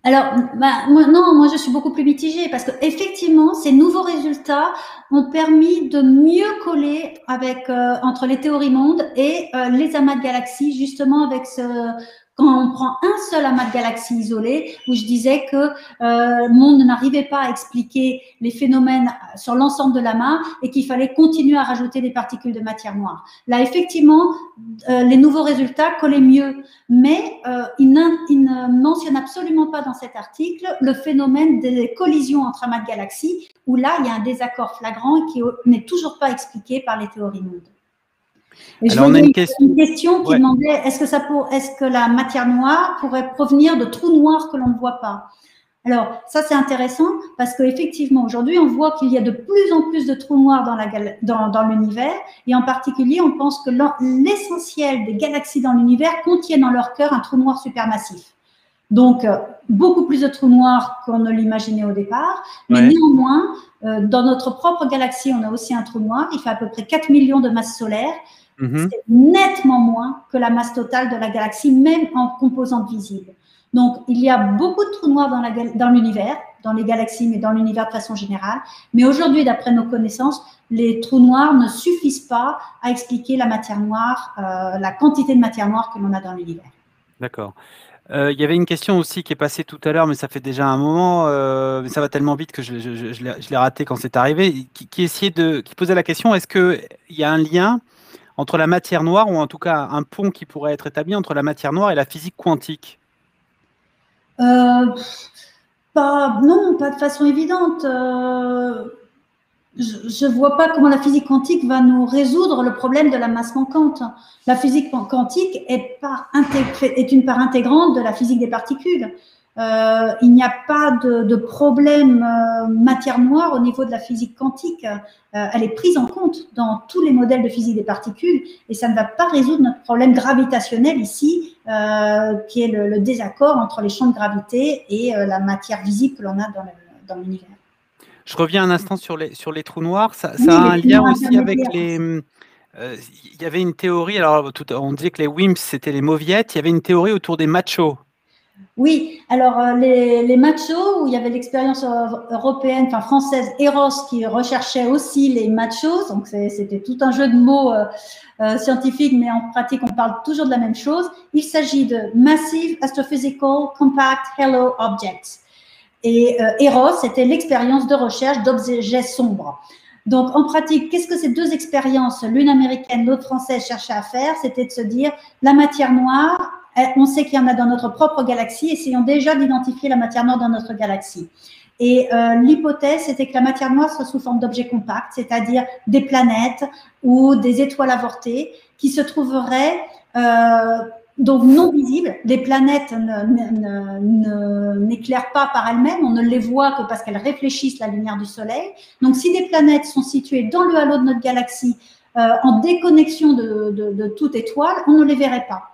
Alors, moi, je suis beaucoup plus mitigée parce que effectivement, ces nouveaux résultats ont permis de mieux coller avec entre les théories mondes et les amas de galaxies, justement avec quand on prend un seul amas de galaxies isolé, où je disais que le monde n'arrivait pas à expliquer les phénomènes sur l'ensemble de l'amas et qu'il fallait continuer à rajouter des particules de matière noire. Là, effectivement, les nouveaux résultats collaient mieux, mais il ne mentionne absolument pas dans cet article le phénomène des collisions entre amas de galaxies, où là, il y a un désaccord flagrant qui n'est toujours pas expliqué par les théories mondes. Et alors, on a une question qui demandait est-ce que la matière noire pourrait provenir de trous noirs que l'on ne voit pas? Alors, ça, c'est intéressant parce qu'effectivement, aujourd'hui, on voit qu'il y a de plus en plus de trous noirs dans l'univers et en particulier, on pense que l'essentiel des galaxies dans l'univers contiennent en leur cœur un trou noir supermassif. Donc, beaucoup plus de trous noirs qu'on ne l'imaginait au départ, mais néanmoins, dans notre propre galaxie, on a aussi un trou noir, il fait à peu près 4 millions de masses solaires. C'est nettement moins que la masse totale de la galaxie, même en composantes visibles. Donc, il y a beaucoup de trous noirs dans l'univers, dans les galaxies, mais dans l'univers de façon générale. Mais aujourd'hui, d'après nos connaissances, les trous noirs ne suffisent pas à expliquer la matière noire, la quantité de matière noire que l'on a dans l'univers. D'accord. Il y avait une question aussi qui est passée tout à l'heure, mais ça fait déjà un moment, mais ça va tellement vite que je l'ai raté quand c'est arrivé, qui posait la question, est-ce qu'il y a un lien entre la matière noire, ou en tout cas un pont qui pourrait être établi entre la matière noire et la physique quantique? Non, pas de façon évidente. Je ne vois pas comment la physique quantique va nous résoudre le problème de la masse manquante. La physique quantique est une part intégrante de la physique des particules. Il n'y a pas de problème matière noire au niveau de la physique quantique. Elle est prise en compte dans tous les modèles de physique des particules et ça ne va pas résoudre notre problème gravitationnel ici, qui est le désaccord entre les champs de gravité et la matière visible que l'on a dans l'univers. Je reviens un instant sur les trous noirs. Ça a un lien aussi avec les... il y avait une théorie, alors on disait que les WIMPs, c'était les mauviettes. Il y avait une théorie autour des machos. Oui, alors les machos, où il y avait l'expérience européenne, enfin française, Eros, qui recherchait aussi les machos. Donc c'était tout un jeu de mots scientifiques, mais en pratique, on parle toujours de la même chose. Il s'agit de Massive Astrophysical Compact Halo Objects. Et Eros, c'était l'expérience de recherche d'objets sombres. Donc, en pratique, qu'est-ce que ces deux expériences, l'une américaine, l'autre française, cherchaient à faire? C'était de se dire, la matière noire, on sait qu'il y en a dans notre propre galaxie, essayons déjà d'identifier la matière noire dans notre galaxie. Et l'hypothèse, c'était que la matière noire soit sous forme d'objets compacts, c'est-à-dire des planètes ou des étoiles avortées qui se trouveraient donc non visibles. Les planètes n'éclairent pas par elles-mêmes, on ne les voit que parce qu'elles réfléchissent la lumière du Soleil. Donc, si des planètes sont situées dans le halo de notre galaxie, en déconnexion de toute étoile, on ne les verrait pas.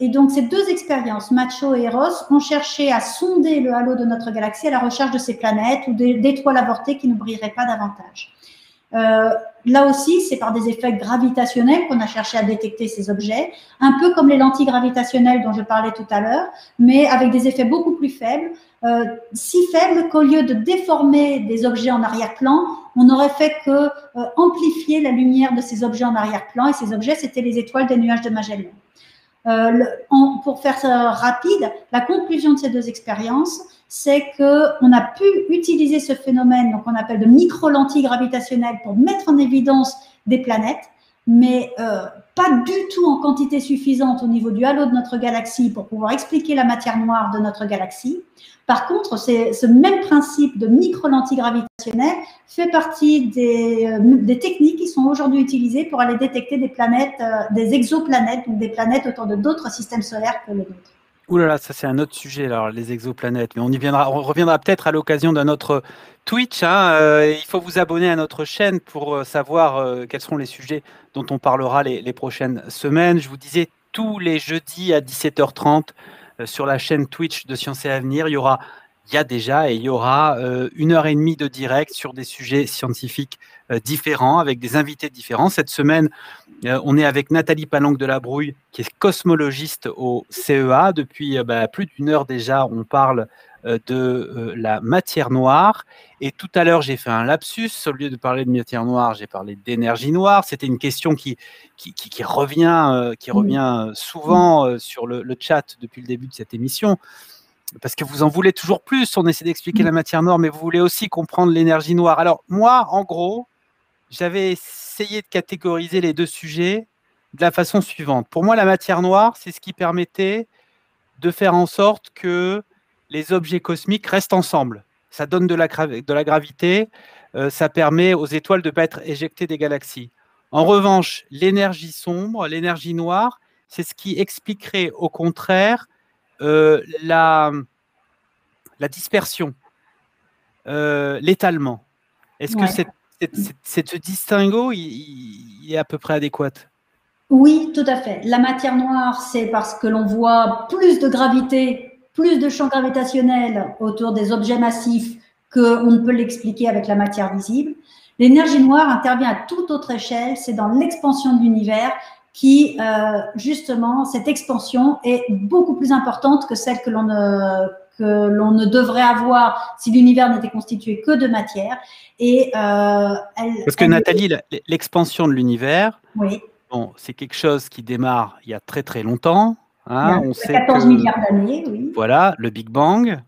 Et donc, ces deux expériences, Macho et Eros, ont cherché à sonder le halo de notre galaxie à la recherche de ces planètes ou d'étoiles avortées qui ne brilleraient pas davantage. Là aussi, c'est par des effets gravitationnels qu'on a cherché à détecter ces objets, un peu comme les lentilles gravitationnelles dont je parlais tout à l'heure, mais avec des effets beaucoup plus faibles, si faibles qu'au lieu de déformer des objets en arrière-plan, on n'aurait fait que amplifier la lumière de ces objets en arrière-plan, et ces objets, c'était les étoiles des nuages de Magellan. Pour faire ça rapide, la conclusion de ces deux expériences, c'est qu'on a pu utiliser ce phénomène, donc on appelle de micro-lentilles gravitationnelles, pour mettre en évidence des planètes, mais pas du tout en quantité suffisante au niveau du halo de notre galaxie pour pouvoir expliquer la matière noire de notre galaxie. Par contre, ce même principe de micro-lentilles gravitationnelles fait partie des techniques qui sont aujourd'hui utilisées pour aller détecter des planètes, des exoplanètes, donc des planètes autour de d'autres systèmes solaires que les nôtres. Ouh là là, ça c'est un autre sujet, alors, les exoplanètes. Mais on reviendra peut-être à l'occasion d'un autre Twitch. Il faut vous abonner à notre chaîne pour savoir quels seront les sujets dont on parlera les prochaines semaines. Je vous disais, tous les jeudis à 17h30 sur la chaîne Twitch de Sciences et Avenir, il y aura 1h30 de direct sur des sujets scientifiques différents, avec des invités différents. Cette semaine, on est avec Nathalie Palanque de la Brouille, qui est cosmologiste au CEA. Depuis plus d'une heure déjà, on parle de la matière noire. Et tout à l'heure, j'ai fait un lapsus. Au lieu de parler de matière noire, j'ai parlé d'énergie noire. C'était une question qui revient souvent sur le chat depuis le début de cette émission. Parce que vous en voulez toujours plus. On essaie d'expliquer la matière noire, mais vous voulez aussi comprendre l'énergie noire. Alors, moi, en gros, j'avais essayé de catégoriser les deux sujets de la façon suivante. Pour moi, la matière noire, c'est ce qui permettait de faire en sorte que les objets cosmiques restent ensemble. Ça donne de la gravité, ça permet aux étoiles de ne pas être éjectées des galaxies. En revanche, l'énergie sombre, l'énergie noire, c'est ce qui expliquerait au contraire la dispersion, l'étalement. Est-ce que ce distinguo, il est à peu près adéquat? Oui, tout à fait. La matière noire, c'est parce que l'on voit plus de gravité, plus de champ gravitationnel autour des objets massifs qu'on ne peut l'expliquer avec la matière visible. L'énergie noire intervient à toute autre échelle, c'est dans l'expansion de l'univers qui, justement, cette expansion est beaucoup plus importante que celle que l'on ne devrait avoir si l'univers n'était constitué que de matière. Et, parce que Nathalie, l'expansion de l'univers, oui. Bon, c'est quelque chose qui démarre il y a très très longtemps. On sait 14 milliards d'années, oui. Voilà, le Big Bang.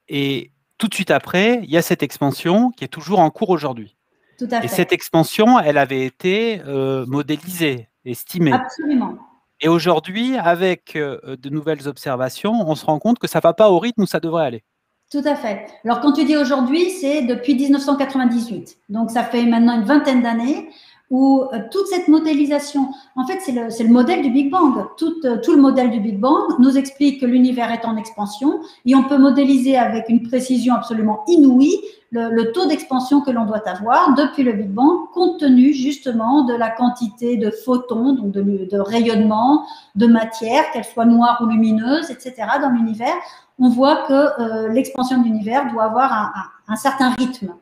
Et tout de suite après, il y a cette expansion qui est toujours en cours aujourd'hui. Tout à fait. Et cette expansion, elle avait été modélisée, estimée. Absolument. Et aujourd'hui, avec de nouvelles observations, on se rend compte que ça ne va pas au rythme où ça devrait aller. Tout à fait. Alors, quand tu dis aujourd'hui, c'est depuis 1998. Donc, ça fait maintenant une vingtaine d'années où toute cette modélisation, en fait, c'est le modèle du Big Bang. Tout le modèle du Big Bang nous explique que l'univers est en expansion et on peut modéliser avec une précision absolument inouïe le taux d'expansion que l'on doit avoir depuis le Big Bang, compte tenu justement de la quantité de photons, donc de rayonnement, de matière, qu'elle soit noire ou lumineuse, etc., dans l'univers. On voit que l'expansion de l'univers doit avoir un certain rythme.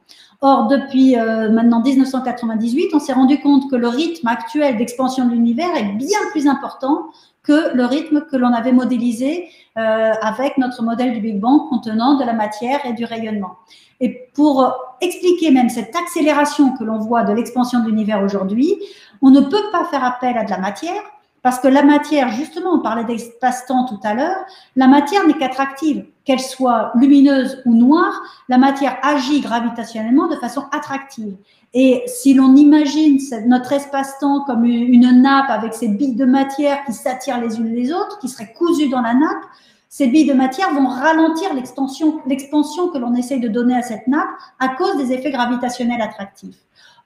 Or, depuis maintenant 1998, on s'est rendu compte que le rythme actuel d'expansion de l'univers est bien plus important que le rythme que l'on avait modélisé avec notre modèle du Big Bang contenant de la matière et du rayonnement. Et pour expliquer même cette accélération que l'on voit de l'expansion de l'univers aujourd'hui, on ne peut pas faire appel à de la matière, parce que la matière, justement, on parlait d'espace-temps tout à l'heure, la matière n'est qu'attractive. Qu'elle soit lumineuse ou noire, la matière agit gravitationnellement de façon attractive. Et si l'on imagine notre espace-temps comme une nappe avec ces billes de matière qui s'attirent les unes les autres, qui seraient cousues dans la nappe, ces billes de matière vont ralentir l'expansion que l'on essaye de donner à cette nappe à cause des effets gravitationnels attractifs.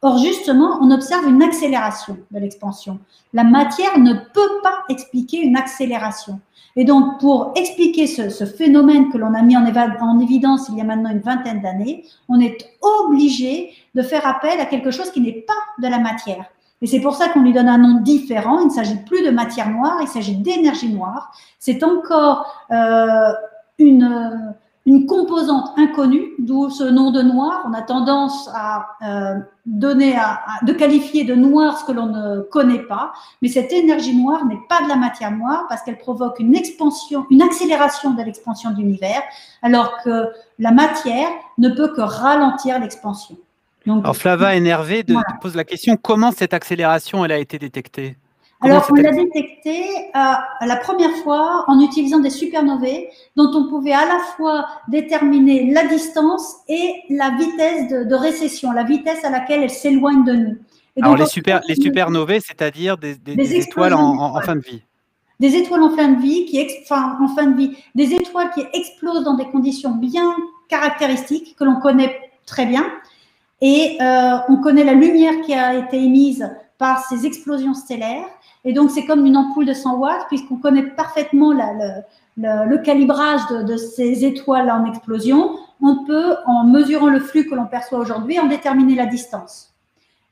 Or, justement, on observe une accélération de l'expansion. La matière ne peut pas expliquer une accélération. Et donc, pour expliquer ce phénomène que l'on a mis en évidence il y a maintenant une vingtaine d'années, on est obligé de faire appel à quelque chose qui n'est pas de la matière. Et c'est pour ça qu'on lui donne un nom différent. Il ne s'agit plus de matière noire, il s'agit d'énergie noire. C'est encore une composante inconnue, d'où ce nom de noir. On a tendance à de qualifier de noir ce que l'on ne connaît pas, mais cette énergie noire n'est pas de la matière noire parce qu'elle provoque une expansion, une accélération de l'expansion de l'univers, alors que la matière ne peut que ralentir l'expansion. Donc, alors Flava énervée pose la question, comment cette accélération elle a été détectée? Alors, on l'a détecté la première fois en utilisant des supernovae dont on pouvait à la fois déterminer la distance et la vitesse de récession, la vitesse à laquelle elle s'éloigne de nous. Et alors, donc, les supernovae, c'est-à-dire des étoiles en fin de vie. Des étoiles en fin de vie, des étoiles qui explosent dans des conditions bien caractéristiques que l'on connaît très bien. Et on connaît la lumière qui a été émise par ces explosions stellaires. Et donc, c'est comme une ampoule de 100 watts, puisqu'on connaît parfaitement le calibrage de ces étoiles en explosion. On peut, en mesurant le flux que l'on perçoit aujourd'hui, en déterminer la distance.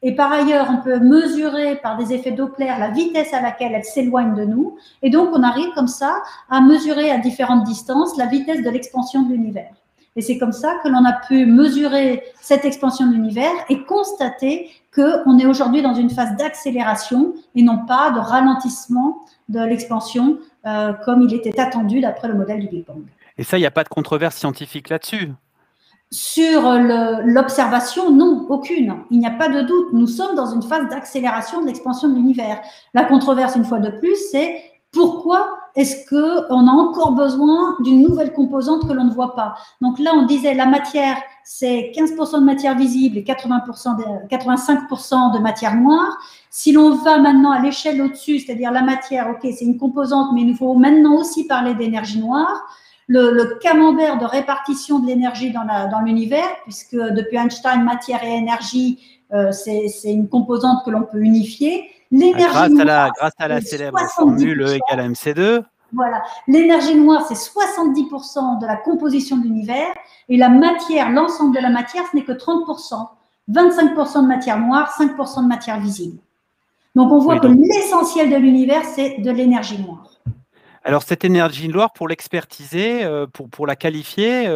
Et par ailleurs, on peut mesurer par des effets Doppler la vitesse à laquelle elles s'éloignent de nous. Et donc, on arrive comme ça à mesurer à différentes distances la vitesse de l'expansion de l'univers. Et c'est comme ça que l'on a pu mesurer cette expansion de l'univers et constater qu'on est aujourd'hui dans une phase d'accélération et non pas de ralentissement de l'expansion comme il était attendu d'après le modèle du Big Bang. Et ça, il n'y a pas de controverse scientifique là-dessus? Sur l'observation, non, aucune. Il n'y a pas de doute. Nous sommes dans une phase d'accélération de l'expansion de l'univers. La controverse, une fois de plus, c'est pourquoi est-ce qu'on a encore besoin d'une nouvelle composante que l'on ne voit pas? Donc là, on disait la matière, c'est 15% de matière visible et 85% de matière noire. Si l'on va maintenant à l'échelle au-dessus, c'est-à-dire la matière, ok, c'est une composante, mais il nous faut maintenant aussi parler d'énergie noire. Le camembert de répartition de l'énergie dans l'univers, puisque depuis Einstein, matière et énergie, c'est une composante que l'on peut unifier. Grâce à la célèbre formule E égale mc2. Voilà. L'énergie noire, c'est 70% de la composition de l'univers. Et la matière, l'ensemble de la matière, ce n'est que 30%. 25% de matière noire, 5% de matière visible. Donc, on voit que l'essentiel de l'univers, c'est de l'énergie noire. Alors, cette énergie noire, pour l'expertiser, pour la qualifier,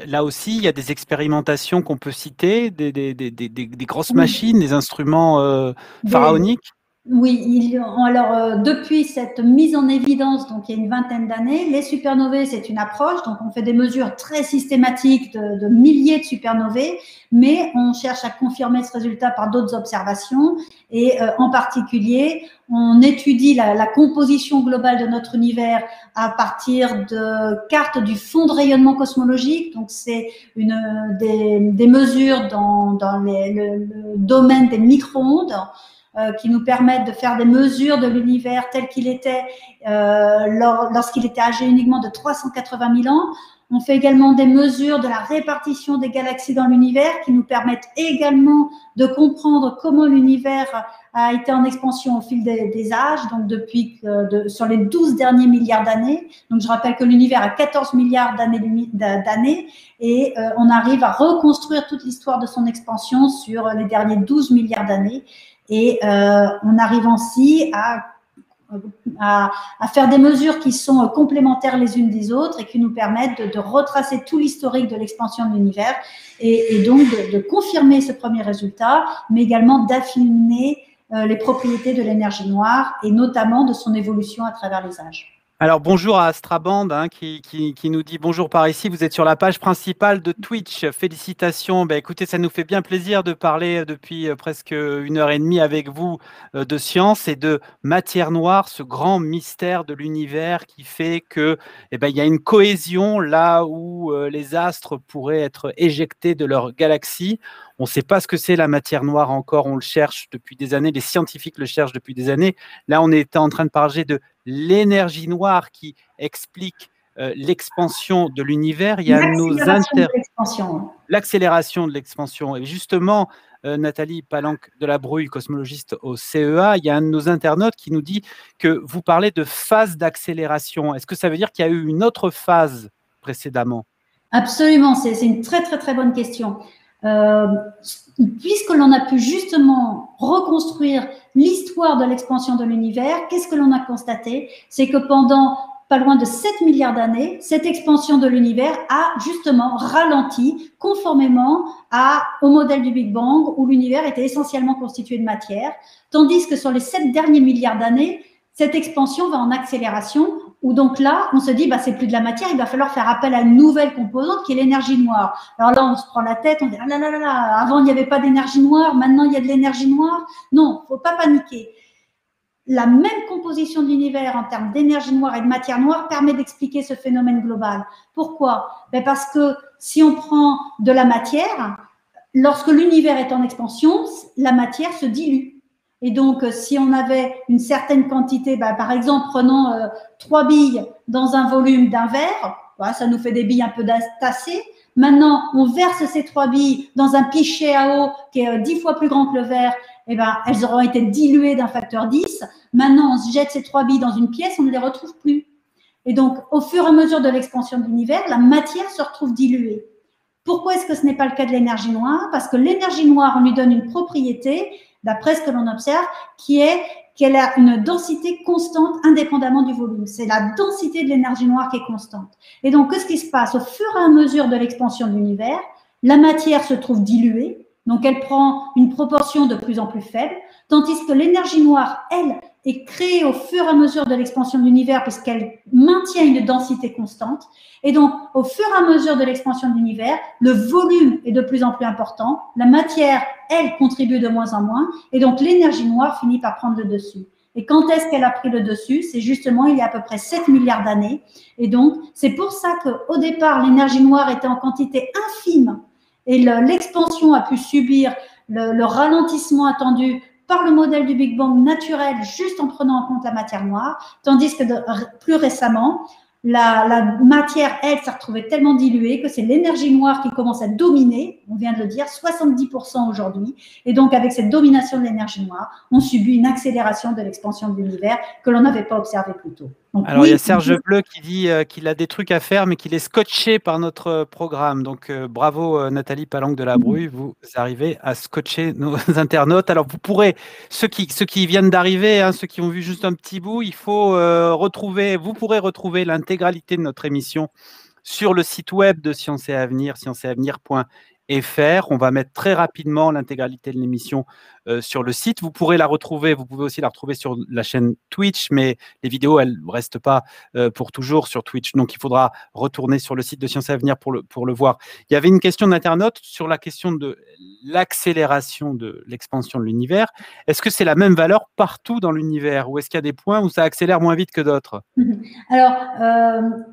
là aussi, il y a des expérimentations qu'on peut citer, des grosses machines, des instruments pharaoniques. Oui, alors depuis cette mise en évidence, donc il y a une vingtaine d'années, les supernovae, c'est une approche, donc on fait des mesures très systématiques de milliers de supernovae, mais on cherche à confirmer ce résultat par d'autres observations, et en particulier, on étudie la composition globale de notre univers à partir de cartes du fond de rayonnement cosmologique, donc c'est des mesures dans le domaine des micro-ondes, qui nous permettent de faire des mesures de l'univers tel qu'il était lorsqu'il était âgé uniquement de 380 000 ans. On fait également des mesures de la répartition des galaxies dans l'univers qui nous permettent également de comprendre comment l'univers a été en expansion au fil des âges, donc sur les 12 derniers milliards d'années. Donc, je rappelle que l'univers a 14 milliards d'années et on arrive à reconstruire toute l'histoire de son expansion sur les derniers 12 milliards d'années. Et on arrive ainsi à faire des mesures qui sont complémentaires les unes des autres et qui nous permettent de retracer tout l'historique de l'expansion de l'univers et donc de confirmer ce premier résultat, mais également d'affiner les propriétés de l'énergie noire et notamment de son évolution à travers les âges. Alors, bonjour à Astraband qui nous dit bonjour par ici. Vous êtes sur la page principale de Twitch. Félicitations. Ben, écoutez, ça nous fait bien plaisir de parler depuis presque 1h30 avec vous de science et de matière noire, ce grand mystère de l'univers qui fait que il y a une cohésion là où les astres pourraient être éjectés de leur galaxie. On ne sait pas ce que c'est la matière noire encore, on le cherche depuis des années, les scientifiques le cherchent depuis des années. Là, on était en train de parler de l'énergie noire qui explique l'expansion de l'univers. Il y a l'accélération de l'expansion. Et justement, Nathalie Palanque de la Bruy, cosmologiste au CEA, il y a un de nos internautes qui nous dit que vous parlez de phase d'accélération. Est-ce que ça veut dire qu'il y a eu une autre phase précédemment? Absolument, c'est une très très très bonne question. Puisque l'on a pu justement reconstruire l'histoire de l'expansion de l'univers, qu'est-ce que l'on a constaté? C'est que pendant pas loin de 7 milliards d'années, cette expansion de l'univers a justement ralenti conformément au modèle du Big Bang où l'univers était essentiellement constitué de matière, tandis que sur les 7 derniers milliards d'années, cette expansion va en accélération, où donc là, on se dit, bah, c'est plus de la matière, il va falloir faire appel à une nouvelle composante qui est l'énergie noire. Alors là, on se prend la tête, on dit, ah là là là là, avant il n'y avait pas d'énergie noire, maintenant il y a de l'énergie noire. Non, faut pas paniquer. La même composition de l'univers en termes d'énergie noire et de matière noire permet d'expliquer ce phénomène global. Pourquoi? Ben parce que si on prend de la matière, lorsque l'univers est en expansion, la matière se dilue. Et donc, si on avait une certaine quantité, ben, par exemple, prenons 3 billes dans un volume d'un verre, voilà, ça nous fait des billes un peu tassées. Maintenant, on verse ces 3 billes dans un pichet à eau qui est 10 fois plus grand que le verre, eh ben, elles auront été diluées d'un facteur 10. Maintenant, on se jette ces 3 billes dans une pièce, on ne les retrouve plus. Et donc, au fur et à mesure de l'expansion de l'univers, la matière se retrouve diluée. Pourquoi est-ce que ce n'est pas le cas de l'énergie noire? Parce que l'énergie noire, on lui donne une propriété, d'après ce que l'on observe, qui est qu'elle a une densité constante indépendamment du volume. C'est la densité de l'énergie noire qui est constante. Et donc, qu'est-ce qui se passe? Au fur et à mesure de l'expansion de l'univers, la matière se trouve diluée, donc elle prend une proportion de plus en plus faible, tandis que l'énergie noire, elle, est créée au fur et à mesure de l'expansion de l'univers puisqu'elle maintient une densité constante. Et donc, au fur et à mesure de l'expansion de l'univers, le volume est de plus en plus important, la matière, elle, contribue de moins en moins, et donc l'énergie noire finit par prendre le dessus. Et quand est-ce qu'elle a pris le dessus? C'est justement il y a à peu près 7 milliards d'années. Et donc, c'est pour ça qu'au départ, l'énergie noire était en quantité infime et l'expansion a pu subir le ralentissement attendu par le modèle du Big Bang naturel, juste en prenant en compte la matière noire, tandis que plus récemment, la matière, elle, s'est retrouvée tellement diluée que c'est l'énergie noire qui commence à dominer, on vient de le dire, 70% aujourd'hui. Et donc, avec cette domination de l'énergie noire, on subit une accélération de l'expansion de l'univers que l'on n'avait pas observé plus tôt. Donc, alors, oui, il y a Serge Bleu qui dit qu'il a des trucs à faire, mais qu'il est scotché par notre programme. Donc, bravo Nathalie Palanque de la Bruy, vous arrivez à scotcher nos internautes. Alors, vous pourrez, ceux qui viennent d'arriver, hein, ceux qui ont vu juste un petit bout, il faut vous pourrez retrouver l'intégralité de notre émission sur le site web de Sciences et Avenir, sciencesavenir.fr. On va mettre très rapidement l'intégralité de l'émission sur le site. Vous pourrez la retrouver, vous pouvez aussi la retrouver sur la chaîne Twitch, mais les vidéos, elles ne restent pas pour toujours sur Twitch. Donc, il faudra retourner sur le site de Sciences et Avenir pour le voir. Il y avait une question d'internaute sur la question de l'accélération de l'expansion de l'univers. Est-ce que c'est la même valeur partout dans l'univers ou est-ce qu'il y a des points où ça accélère moins vite que d'autres? Alors,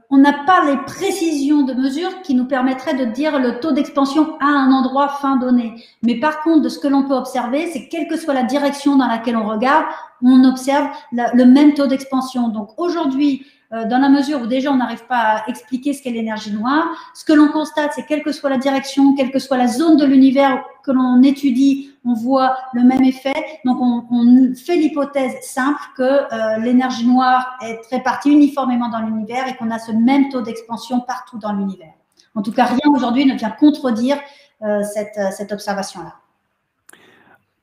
on n'a pas les précisions de mesure qui nous permettraient de dire le taux d'expansion à un endroit fin donné. Mais par contre, de ce que l'on peut observer, c'est que quelle que soit la direction dans laquelle on regarde, on observe le même taux d'expansion. Donc aujourd'hui, dans la mesure où déjà on n'arrive pas à expliquer ce qu'est l'énergie noire, ce que l'on constate, c'est quelle que soit la direction, quelle que soit la zone de l'univers que l'on étudie, on voit le même effet. Donc on fait l'hypothèse simple que l'énergie noire est répartie uniformément dans l'univers et qu'on a ce même taux d'expansion partout dans l'univers. En tout cas, rien aujourd'hui ne vient contredire cette observation-là.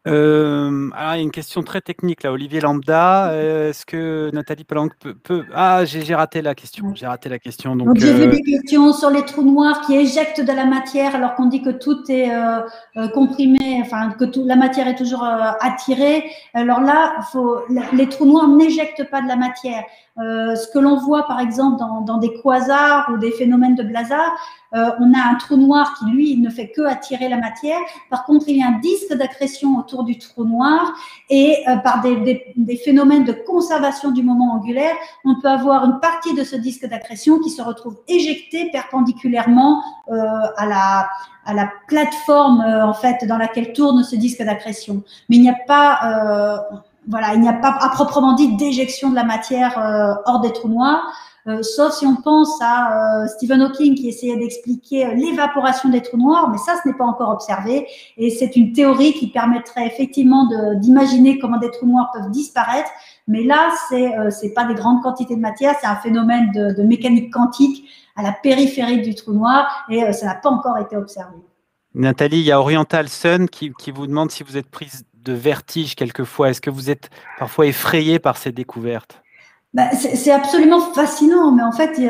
Alors, il y a une question très technique là, Olivier Lambda. Est-ce que Nathalie Palanque peut... Ah, j'ai raté la question. J'ai raté la question. Donc j'ai vu des questions sur les trous noirs qui éjectent de la matière alors qu'on dit que tout est comprimé, enfin que la matière est toujours attirée. Alors là, les trous noirs n'éjectent pas de la matière. Ce que l'on voit par exemple dans des quasars ou des phénomènes de blazar, on a un trou noir qui lui ne fait que attirer la matière. Par contre, il y a un disque d'accrétion autour du trou noir et par des phénomènes de conservation du moment angulaire, on peut avoir une partie de ce disque d'accrétion qui se retrouve éjectée perpendiculairement à la plateforme en fait dans laquelle tourne ce disque d'accrétion. Mais il n'y a pas il n'y a pas à proprement dit d'éjection de la matière hors des trous noirs. sauf si on pense à Stephen Hawking qui essayait d'expliquer l'évaporation des trous noirs, mais ça, ce n'est pas encore observé. Et c'est une théorie qui permettrait effectivement d'imaginer comment des trous noirs peuvent disparaître. Mais là, c'est pas des grandes quantités de matière, c'est un phénomène de mécanique quantique à la périphérie du trou noir et ça n'a pas encore été observé. Nathalie, il y a Oriental Sun qui vous demande si vous êtes prise de vertige quelquefois. Est-ce que vous êtes parfois effrayée par ces découvertes? C'est absolument fascinant, mais en fait,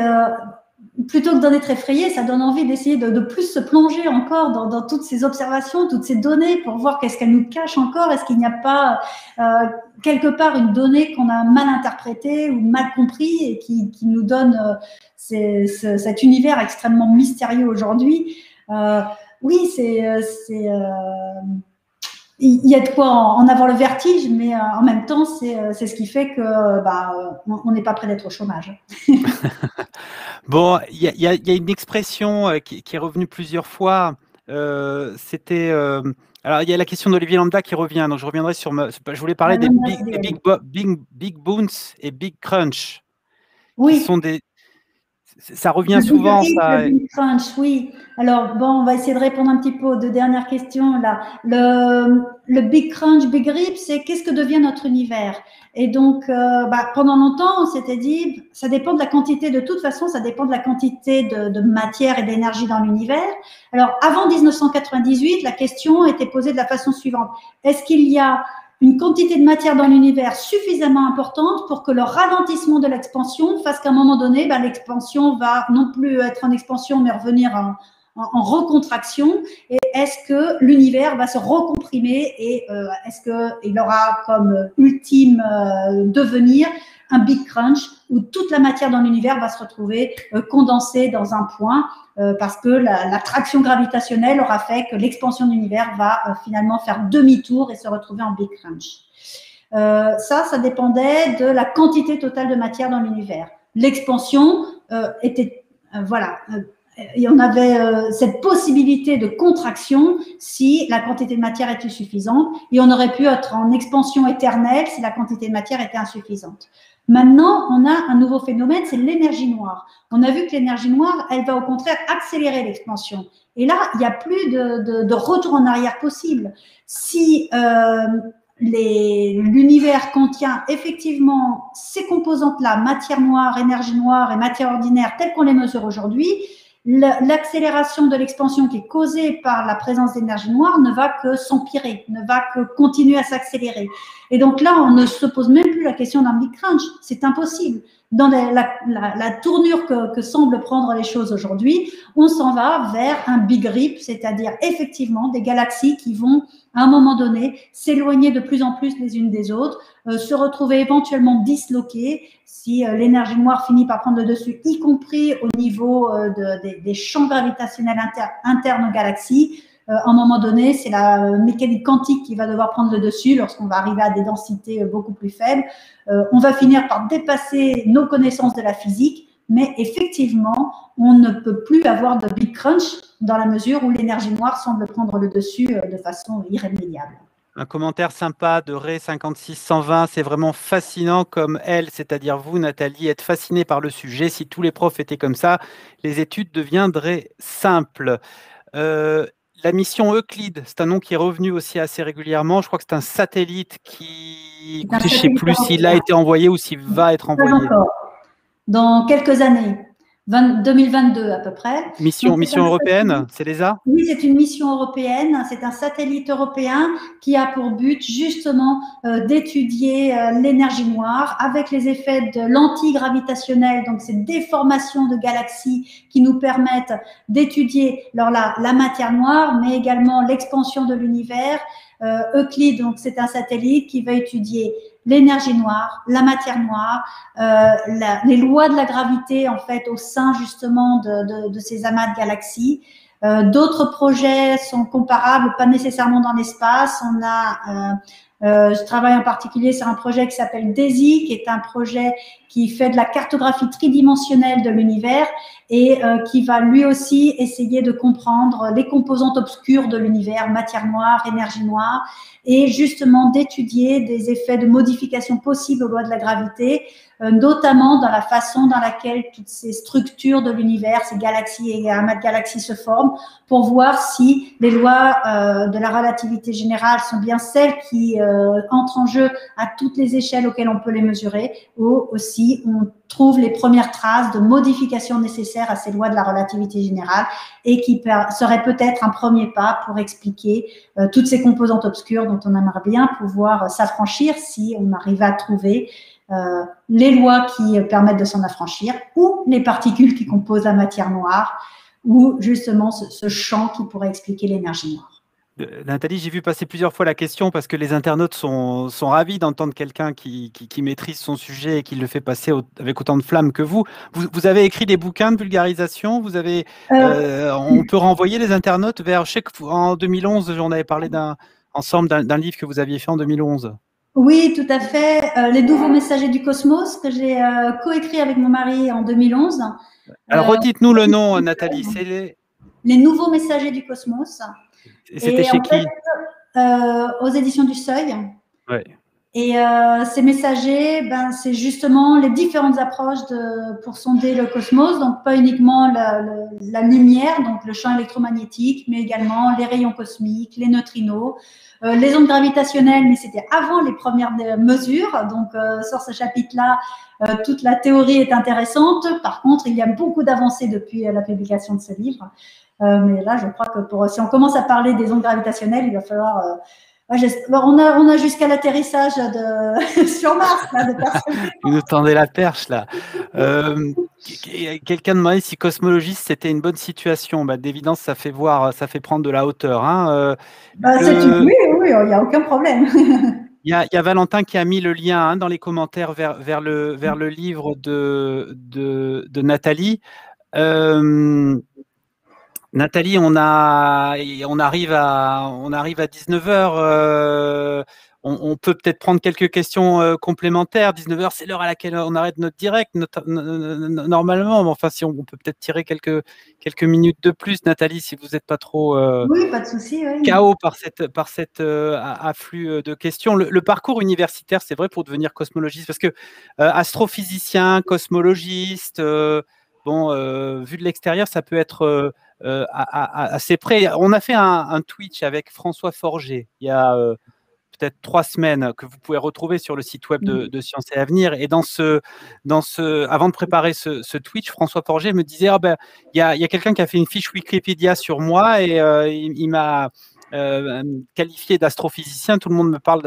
plutôt que d'en être effrayé, ça donne envie d'essayer de plus se plonger encore dans toutes ces observations, toutes ces données pour voir qu'est-ce qu'elles nous cachent encore. Est-ce qu'il n'y a pas quelque part une donnée qu'on a mal interprétée ou mal compris et qui nous donne cet univers extrêmement mystérieux aujourd'hui. Oui, il y a de quoi en avoir le vertige, mais en même temps, c'est ce qui fait que on n'est pas prêt d'être au chômage. Bon, il y a une expression qui est revenue plusieurs fois. C'était alors il y a la question d'Olivier Lambda qui revient. Donc je reviendrai sur je voulais parler des big boons et big crunch, oui. Qui sont ça revient souvent. Le Big Crunch, oui. Alors, bon, on va essayer de répondre un petit peu aux deux dernières questions, là. Le Big Crunch, Big Rip, c'est qu'est-ce que devient notre univers? Et donc, pendant longtemps, on s'était dit, ça dépend de la quantité, de toute façon, ça dépend de la quantité de matière et d'énergie dans l'univers. Alors, avant 1998, la question était posée de la façon suivante. Est-ce qu'il y a une quantité de matière dans l'univers suffisamment importante pour que le ralentissement de l'expansion fasse qu'à un moment donné, l'expansion va non plus être en expansion, mais revenir en recontraction. Et est-ce que l'univers va se recomprimer et est-ce qu'il aura comme ultime devenir un Big Crunch où toute la matière dans l'univers va se retrouver condensée dans un point parce que la traction gravitationnelle aura fait que l'expansion de l'univers va finalement faire demi-tour et se retrouver en Big Crunch. Ça dépendait de la quantité totale de matière dans l'univers. L'expansion était, et on avait cette possibilité de contraction si la quantité de matière était suffisante et on aurait pu être en expansion éternelle si la quantité de matière était insuffisante. Maintenant, on a un nouveau phénomène, c'est l'énergie noire. On a vu que l'énergie noire, elle va au contraire accélérer l'expansion. Et là, il n'y a plus de retour en arrière possible. Si l'univers contient effectivement ces composantes-là, matière noire, énergie noire et matière ordinaire, telles qu'on les mesure aujourd'hui, l'accélération de l'expansion qui est causée par la présence d'énergie noire ne va que s'empirer, ne va que continuer à s'accélérer. Et donc là, on ne se pose même plus la question d'un Big Crunch, c'est impossible. Dans la tournure que semblent prendre les choses aujourd'hui, on s'en va vers un Big Rip, c'est-à-dire effectivement des galaxies qui vont, à un moment donné, s'éloigner de plus en plus les unes des autres, se retrouver éventuellement disloquées si l'énergie noire finit par prendre le dessus, y compris au niveau des champs gravitationnels internes aux galaxies. À un moment donné, c'est la mécanique quantique qui va devoir prendre le dessus lorsqu'on va arriver à des densités beaucoup plus faibles. On va finir par dépasser nos connaissances de la physique, mais effectivement, on ne peut plus avoir de Big Crunch dans la mesure où l'énergie noire semble prendre le dessus de façon irrémédiable. Un commentaire sympa de Ray56120, c'est vraiment fascinant comme elle, c'est-à-dire vous, Nathalie, êtes fascinée par le sujet. Si tous les profs étaient comme ça, les études deviendraient simples. La mission Euclide, c'est un nom qui est revenu aussi assez régulièrement. Je crois que c'est un satellite qui, écoutez, je ne sais plus s'il a été envoyé ou s'il va être envoyé. Pas encore. Dans quelques années. 2022 à peu près. Mission européenne, c'est l'ESA? Oui, c'est une mission européenne, c'est un satellite européen qui a pour but justement d'étudier l'énergie noire avec les effets de l'antigravitationnel, donc ces déformations de galaxies qui nous permettent d'étudier la matière noire, mais également l'expansion de l'univers. Euclide, donc c'est un satellite qui va étudier l'énergie noire, la matière noire, les lois de la gravité en fait au sein justement de ces amas de galaxies. D'autres projets sont comparables, pas nécessairement dans l'espace. On a Je travaille en particulier sur un projet qui s'appelle DAISY, qui est un projet qui fait de la cartographie tridimensionnelle de l'univers et qui va lui aussi essayer de comprendre les composantes obscures de l'univers, matière noire, énergie noire, et justement d'étudier des effets de modification possibles aux lois de la gravité, notamment dans la façon dans laquelle toutes ces structures de l'univers, ces galaxies et amas de galaxies se forment, pour voir si les lois de la relativité générale sont bien celles qui entrent en jeu à toutes les échelles auxquelles on peut les mesurer, ou aussi on trouve les premières traces de modifications nécessaires à ces lois de la relativité générale et qui serait peut-être un premier pas pour expliquer toutes ces composantes obscures dont on aimerait bien pouvoir s'affranchir si on arrivait à trouver les lois qui permettent de s'en affranchir ou les particules qui composent la matière noire ou justement ce champ qui pourrait expliquer l'énergie noire. Nathalie, j'ai vu passer plusieurs fois la question parce que les internautes sont ravis d'entendre quelqu'un qui maîtrise son sujet et qui le fait passer avec autant de flamme que vous. Vous avez écrit des bouquins de vulgarisation, on peut renvoyer les internautes vers, je sais qu'en 2011, on avait parlé ensemble d'un livre que vous aviez fait en 2011. Oui, tout à fait. Les nouveaux messagers du cosmos que j'ai coécrit avec mon mari en 2011. Alors, redites-nous le nom, Nathalie. C'est les nouveaux messagers du cosmos. Et c'était chez qui? Aux éditions du Seuil. Ouais. Et ces messagers, c'est justement les différentes approches pour sonder le cosmos, donc pas uniquement la lumière, donc le champ électromagnétique, mais également les rayons cosmiques, les neutrinos, les ondes gravitationnelles, mais c'était avant les premières mesures. Donc sur ce chapitre-là, toute la théorie est intéressante. Par contre, il y a beaucoup d'avancées depuis la publication de ce livre. Mais là, je crois que si on commence à parler des ondes gravitationnelles, il va falloir… on a jusqu'à l'atterrissage sur Mars. Là, de Vous nous tendez la perche, là. Quelqu'un demandait si cosmologiste, c'était une bonne situation. D'évidence, ça fait prendre de la hauteur. Hein. Oui, il n'y a aucun problème. Il y a Valentin qui a mis le lien dans les commentaires vers le livre de Nathalie. Nathalie, on arrive à 19h. On peut peut-être prendre quelques questions complémentaires. 19h, c'est l'heure à laquelle on arrête notre direct normalement. Mais enfin, si on peut peut-être tirer quelques minutes de plus, Nathalie, si vous n'êtes pas trop oui, pas de souci, oui. KO par cet afflux de questions. Le parcours universitaire, c'est vrai pour devenir cosmologiste, parce que astrophysicien, cosmologiste, vu de l'extérieur, ça peut être assez près. On a fait un Twitch avec François Forger il y a peut-être 3 semaines que vous pouvez retrouver sur le site web de Sciences et Avenir. Et avant de préparer ce Twitch, François Forger me disait il y a quelqu'un qui a fait une fiche Wikipédia sur moi et il m'a qualifié d'astrophysicien. Tout le monde me parle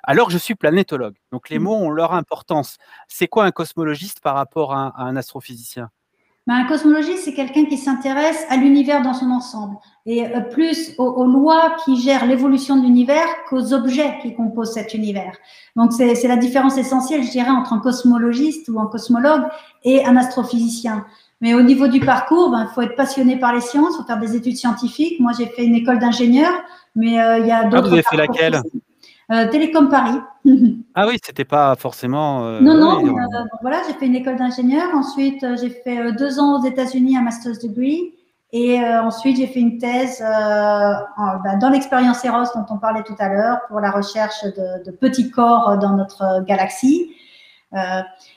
alors que je suis planétologue. Donc les mots ont leur importance. C'est quoi un cosmologiste par rapport à un astrophysicien? Un cosmologiste, c'est quelqu'un qui s'intéresse à l'univers dans son ensemble et plus aux lois qui gèrent l'évolution de l'univers qu'aux objets qui composent cet univers. Donc, c'est la différence essentielle, je dirais, entre un cosmologiste ou un cosmologue et un astrophysicien. Mais au niveau du parcours, il faut être passionné par les sciences, il faut faire des études scientifiques. Moi, j'ai fait une école d'ingénieur, mais il y a d'autres… vous avez fait laquelle? Télécom Paris. Ah oui, c'était pas forcément… non, voilà, j'ai fait une école d'ingénieur. Ensuite, j'ai fait 2 ans aux États-Unis, un master's degree. Et ensuite, j'ai fait une thèse dans l'expérience Eros dont on parlait tout à l'heure pour la recherche de petits corps dans notre galaxie.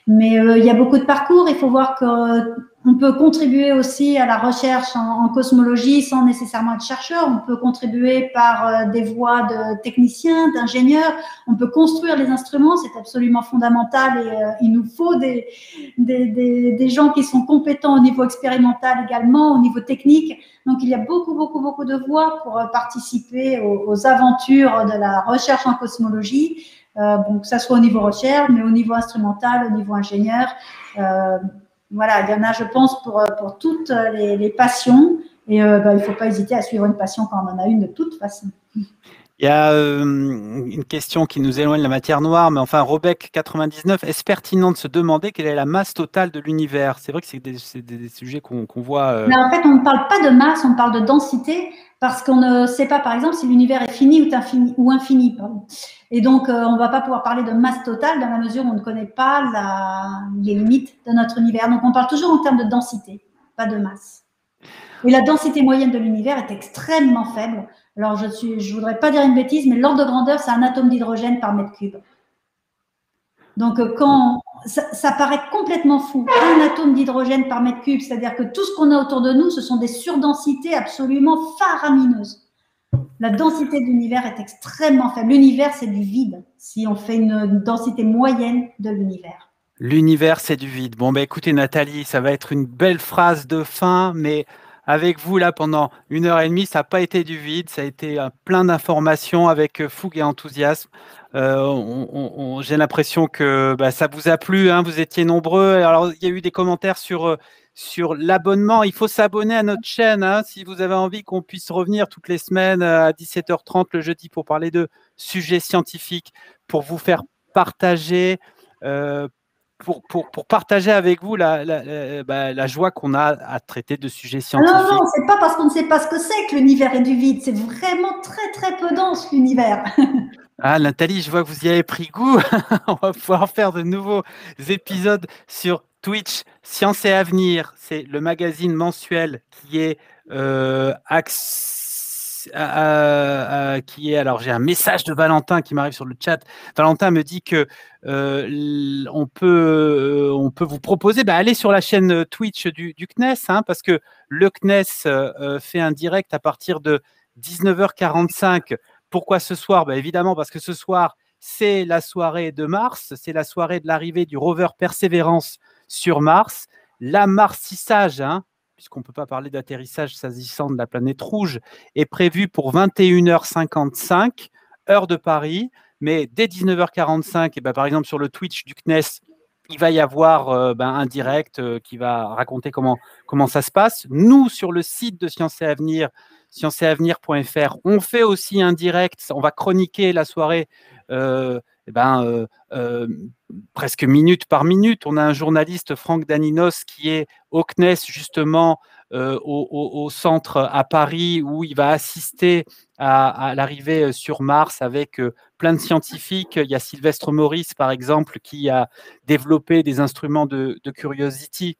Mais il y a beaucoup de parcours. Il faut voir qu'on peut contribuer aussi à la recherche en cosmologie sans nécessairement être chercheur. On peut contribuer par des voies de techniciens, d'ingénieurs. On peut construire les instruments, c'est absolument fondamental et il nous faut des gens qui sont compétents au niveau expérimental également, au niveau technique. Donc, il y a beaucoup de voies pour participer aux aventures de la recherche en cosmologie. Que ça soit au niveau recherche, mais au niveau instrumental, au niveau ingénieur. Voilà, il y en a, je pense, pour toutes les passions. Et il ne faut pas hésiter à suivre une passion quand on en a une de toute façon. Il y a une question qui nous éloigne de la matière noire, mais enfin, Robec99, est-ce pertinent de se demander quelle est la masse totale de l'univers? C'est vrai que c'est des sujets qu'on voit. Mais en fait, on ne parle pas de masse, on parle de densité, parce qu'on ne sait pas, par exemple, si l'univers est fini ou infini. Pardon. Et donc, on ne va pas pouvoir parler de masse totale dans la mesure où on ne connaît pas les limites de notre univers. Donc, on parle toujours en termes de densité, pas de masse. Et la densité moyenne de l'univers est extrêmement faible. Alors, je voudrais pas dire une bêtise, mais l'ordre de grandeur, c'est un atome d'hydrogène par mètre cube. Donc, quand ça paraît complètement fou, un atome d'hydrogène par mètre cube, c'est-à-dire que tout ce qu'on a autour de nous, ce sont des surdensités absolument faramineuses. La densité de l'univers est extrêmement faible. L'univers, c'est du vide, si on fait une densité moyenne de l'univers. L'univers, c'est du vide. Bon, ben écoutez, Nathalie, ça va être une belle phrase de fin, mais avec vous, là, pendant 1h30, ça n'a pas été du vide, ça a été plein d'informations avec fougue et enthousiasme. J'ai l'impression que ça vous a plu, hein, vous étiez nombreux. Alors, il y a eu des commentaires sur l'abonnement. Il faut s'abonner à notre chaîne, hein, si vous avez envie qu'on puisse revenir toutes les semaines à 17h30 le jeudi pour parler de sujets scientifiques, pour vous faire partager pour partager avec vous la joie qu'on a à traiter de sujets scientifiques. Non, non, c'est pas parce qu'on ne sait pas ce que c'est que l'univers est du vide. C'est vraiment très, très peu dense, l'univers. Ah, Nathalie, je vois que vous y avez pris goût. On va pouvoir faire de nouveaux épisodes sur Twitch. Science et Avenir, c'est le magazine mensuel qui est alors j'ai un message de Valentin qui m'arrive sur le chat. Valentin me dit que on peut vous proposer, allez sur la chaîne Twitch du CNES, hein, parce que le CNES fait un direct à partir de 19h45. Pourquoi ce soir? Évidemment parce que ce soir, c'est la soirée de Mars, c'est la soirée de l'arrivée du rover Persévérance sur Mars. L'amarcissage, hein, puisqu'on ne peut pas parler d'atterrissage s'agissant de la planète rouge, est prévu pour 21h55, heure de Paris. Mais dès 19h45, par exemple sur le Twitch du CNES, il va y avoir un direct qui va raconter comment ça se passe. Nous, sur le site de Science et Avenir, scienceetavenir.fr, on fait aussi un direct, on va chroniquer la soirée presque minute par minute. On a un journaliste, Franck Daninos, qui est au CNES justement au centre à Paris, où il va assister à l'arrivée sur Mars avec plein de scientifiques. Il y a Sylvestre Maurice, par exemple, qui a développé des instruments de Curiosity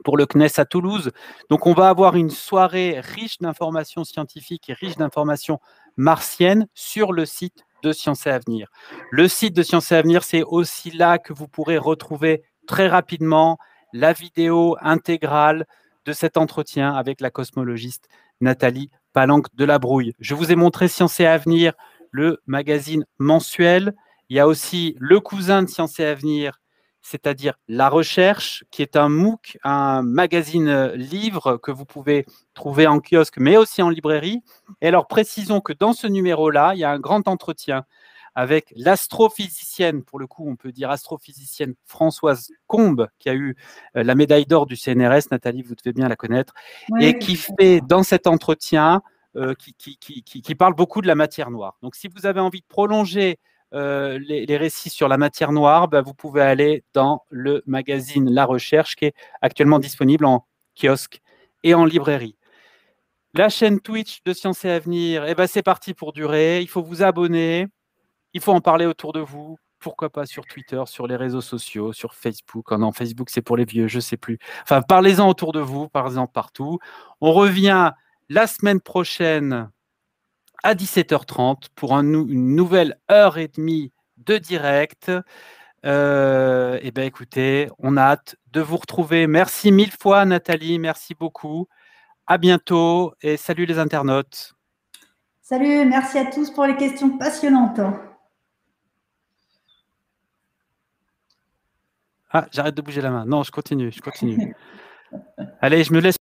pour le CNES à Toulouse. Donc, on va avoir une soirée riche d'informations scientifiques et riche d'informations martiennes sur le site de Science et Avenir. Le site de Science et Avenir, c'est aussi là que vous pourrez retrouver très rapidement la vidéo intégrale de cet entretien avec la cosmologiste Nathalie Palanque-Delabrouille. Je vous ai montré Science et Avenir, le magazine mensuel. Il y a aussi le cousin de Science et Avenir, c'est-à-dire La Recherche, qui est un MOOC, un magazine livre que vous pouvez trouver en kiosque, mais aussi en librairie. Et alors, précisons que dans ce numéro-là, il y a un grand entretien avec l'astrophysicienne, pour le coup, on peut dire astrophysicienne Françoise Combe, qui a eu la médaille d'or du CNRS, Nathalie, vous devez bien la connaître, oui, et qui fait dans cet entretien, qui parle beaucoup de la matière noire. Donc, si vous avez envie de prolonger les récits sur la matière noire, vous pouvez aller dans le magazine La Recherche, qui est actuellement disponible en kiosque et en librairie. La chaîne Twitch de Science et Avenir, c'est parti pour durer. Il faut vous abonner. Il faut en parler autour de vous, pourquoi pas sur Twitter, sur les réseaux sociaux, sur Facebook. Oh non, Facebook, c'est pour les vieux, je ne sais plus. Enfin, parlez-en autour de vous, parlez-en partout. On revient la semaine prochaine à 17h30 pour une nouvelle heure et demie de direct. Écoutez, on a hâte de vous retrouver. Merci 1000 fois, Nathalie, merci beaucoup. À bientôt et salut les internautes. Salut, merci à tous pour les questions passionnantes. Ah, j'arrête de bouger la main. Non, je continue. Allez, je me laisse.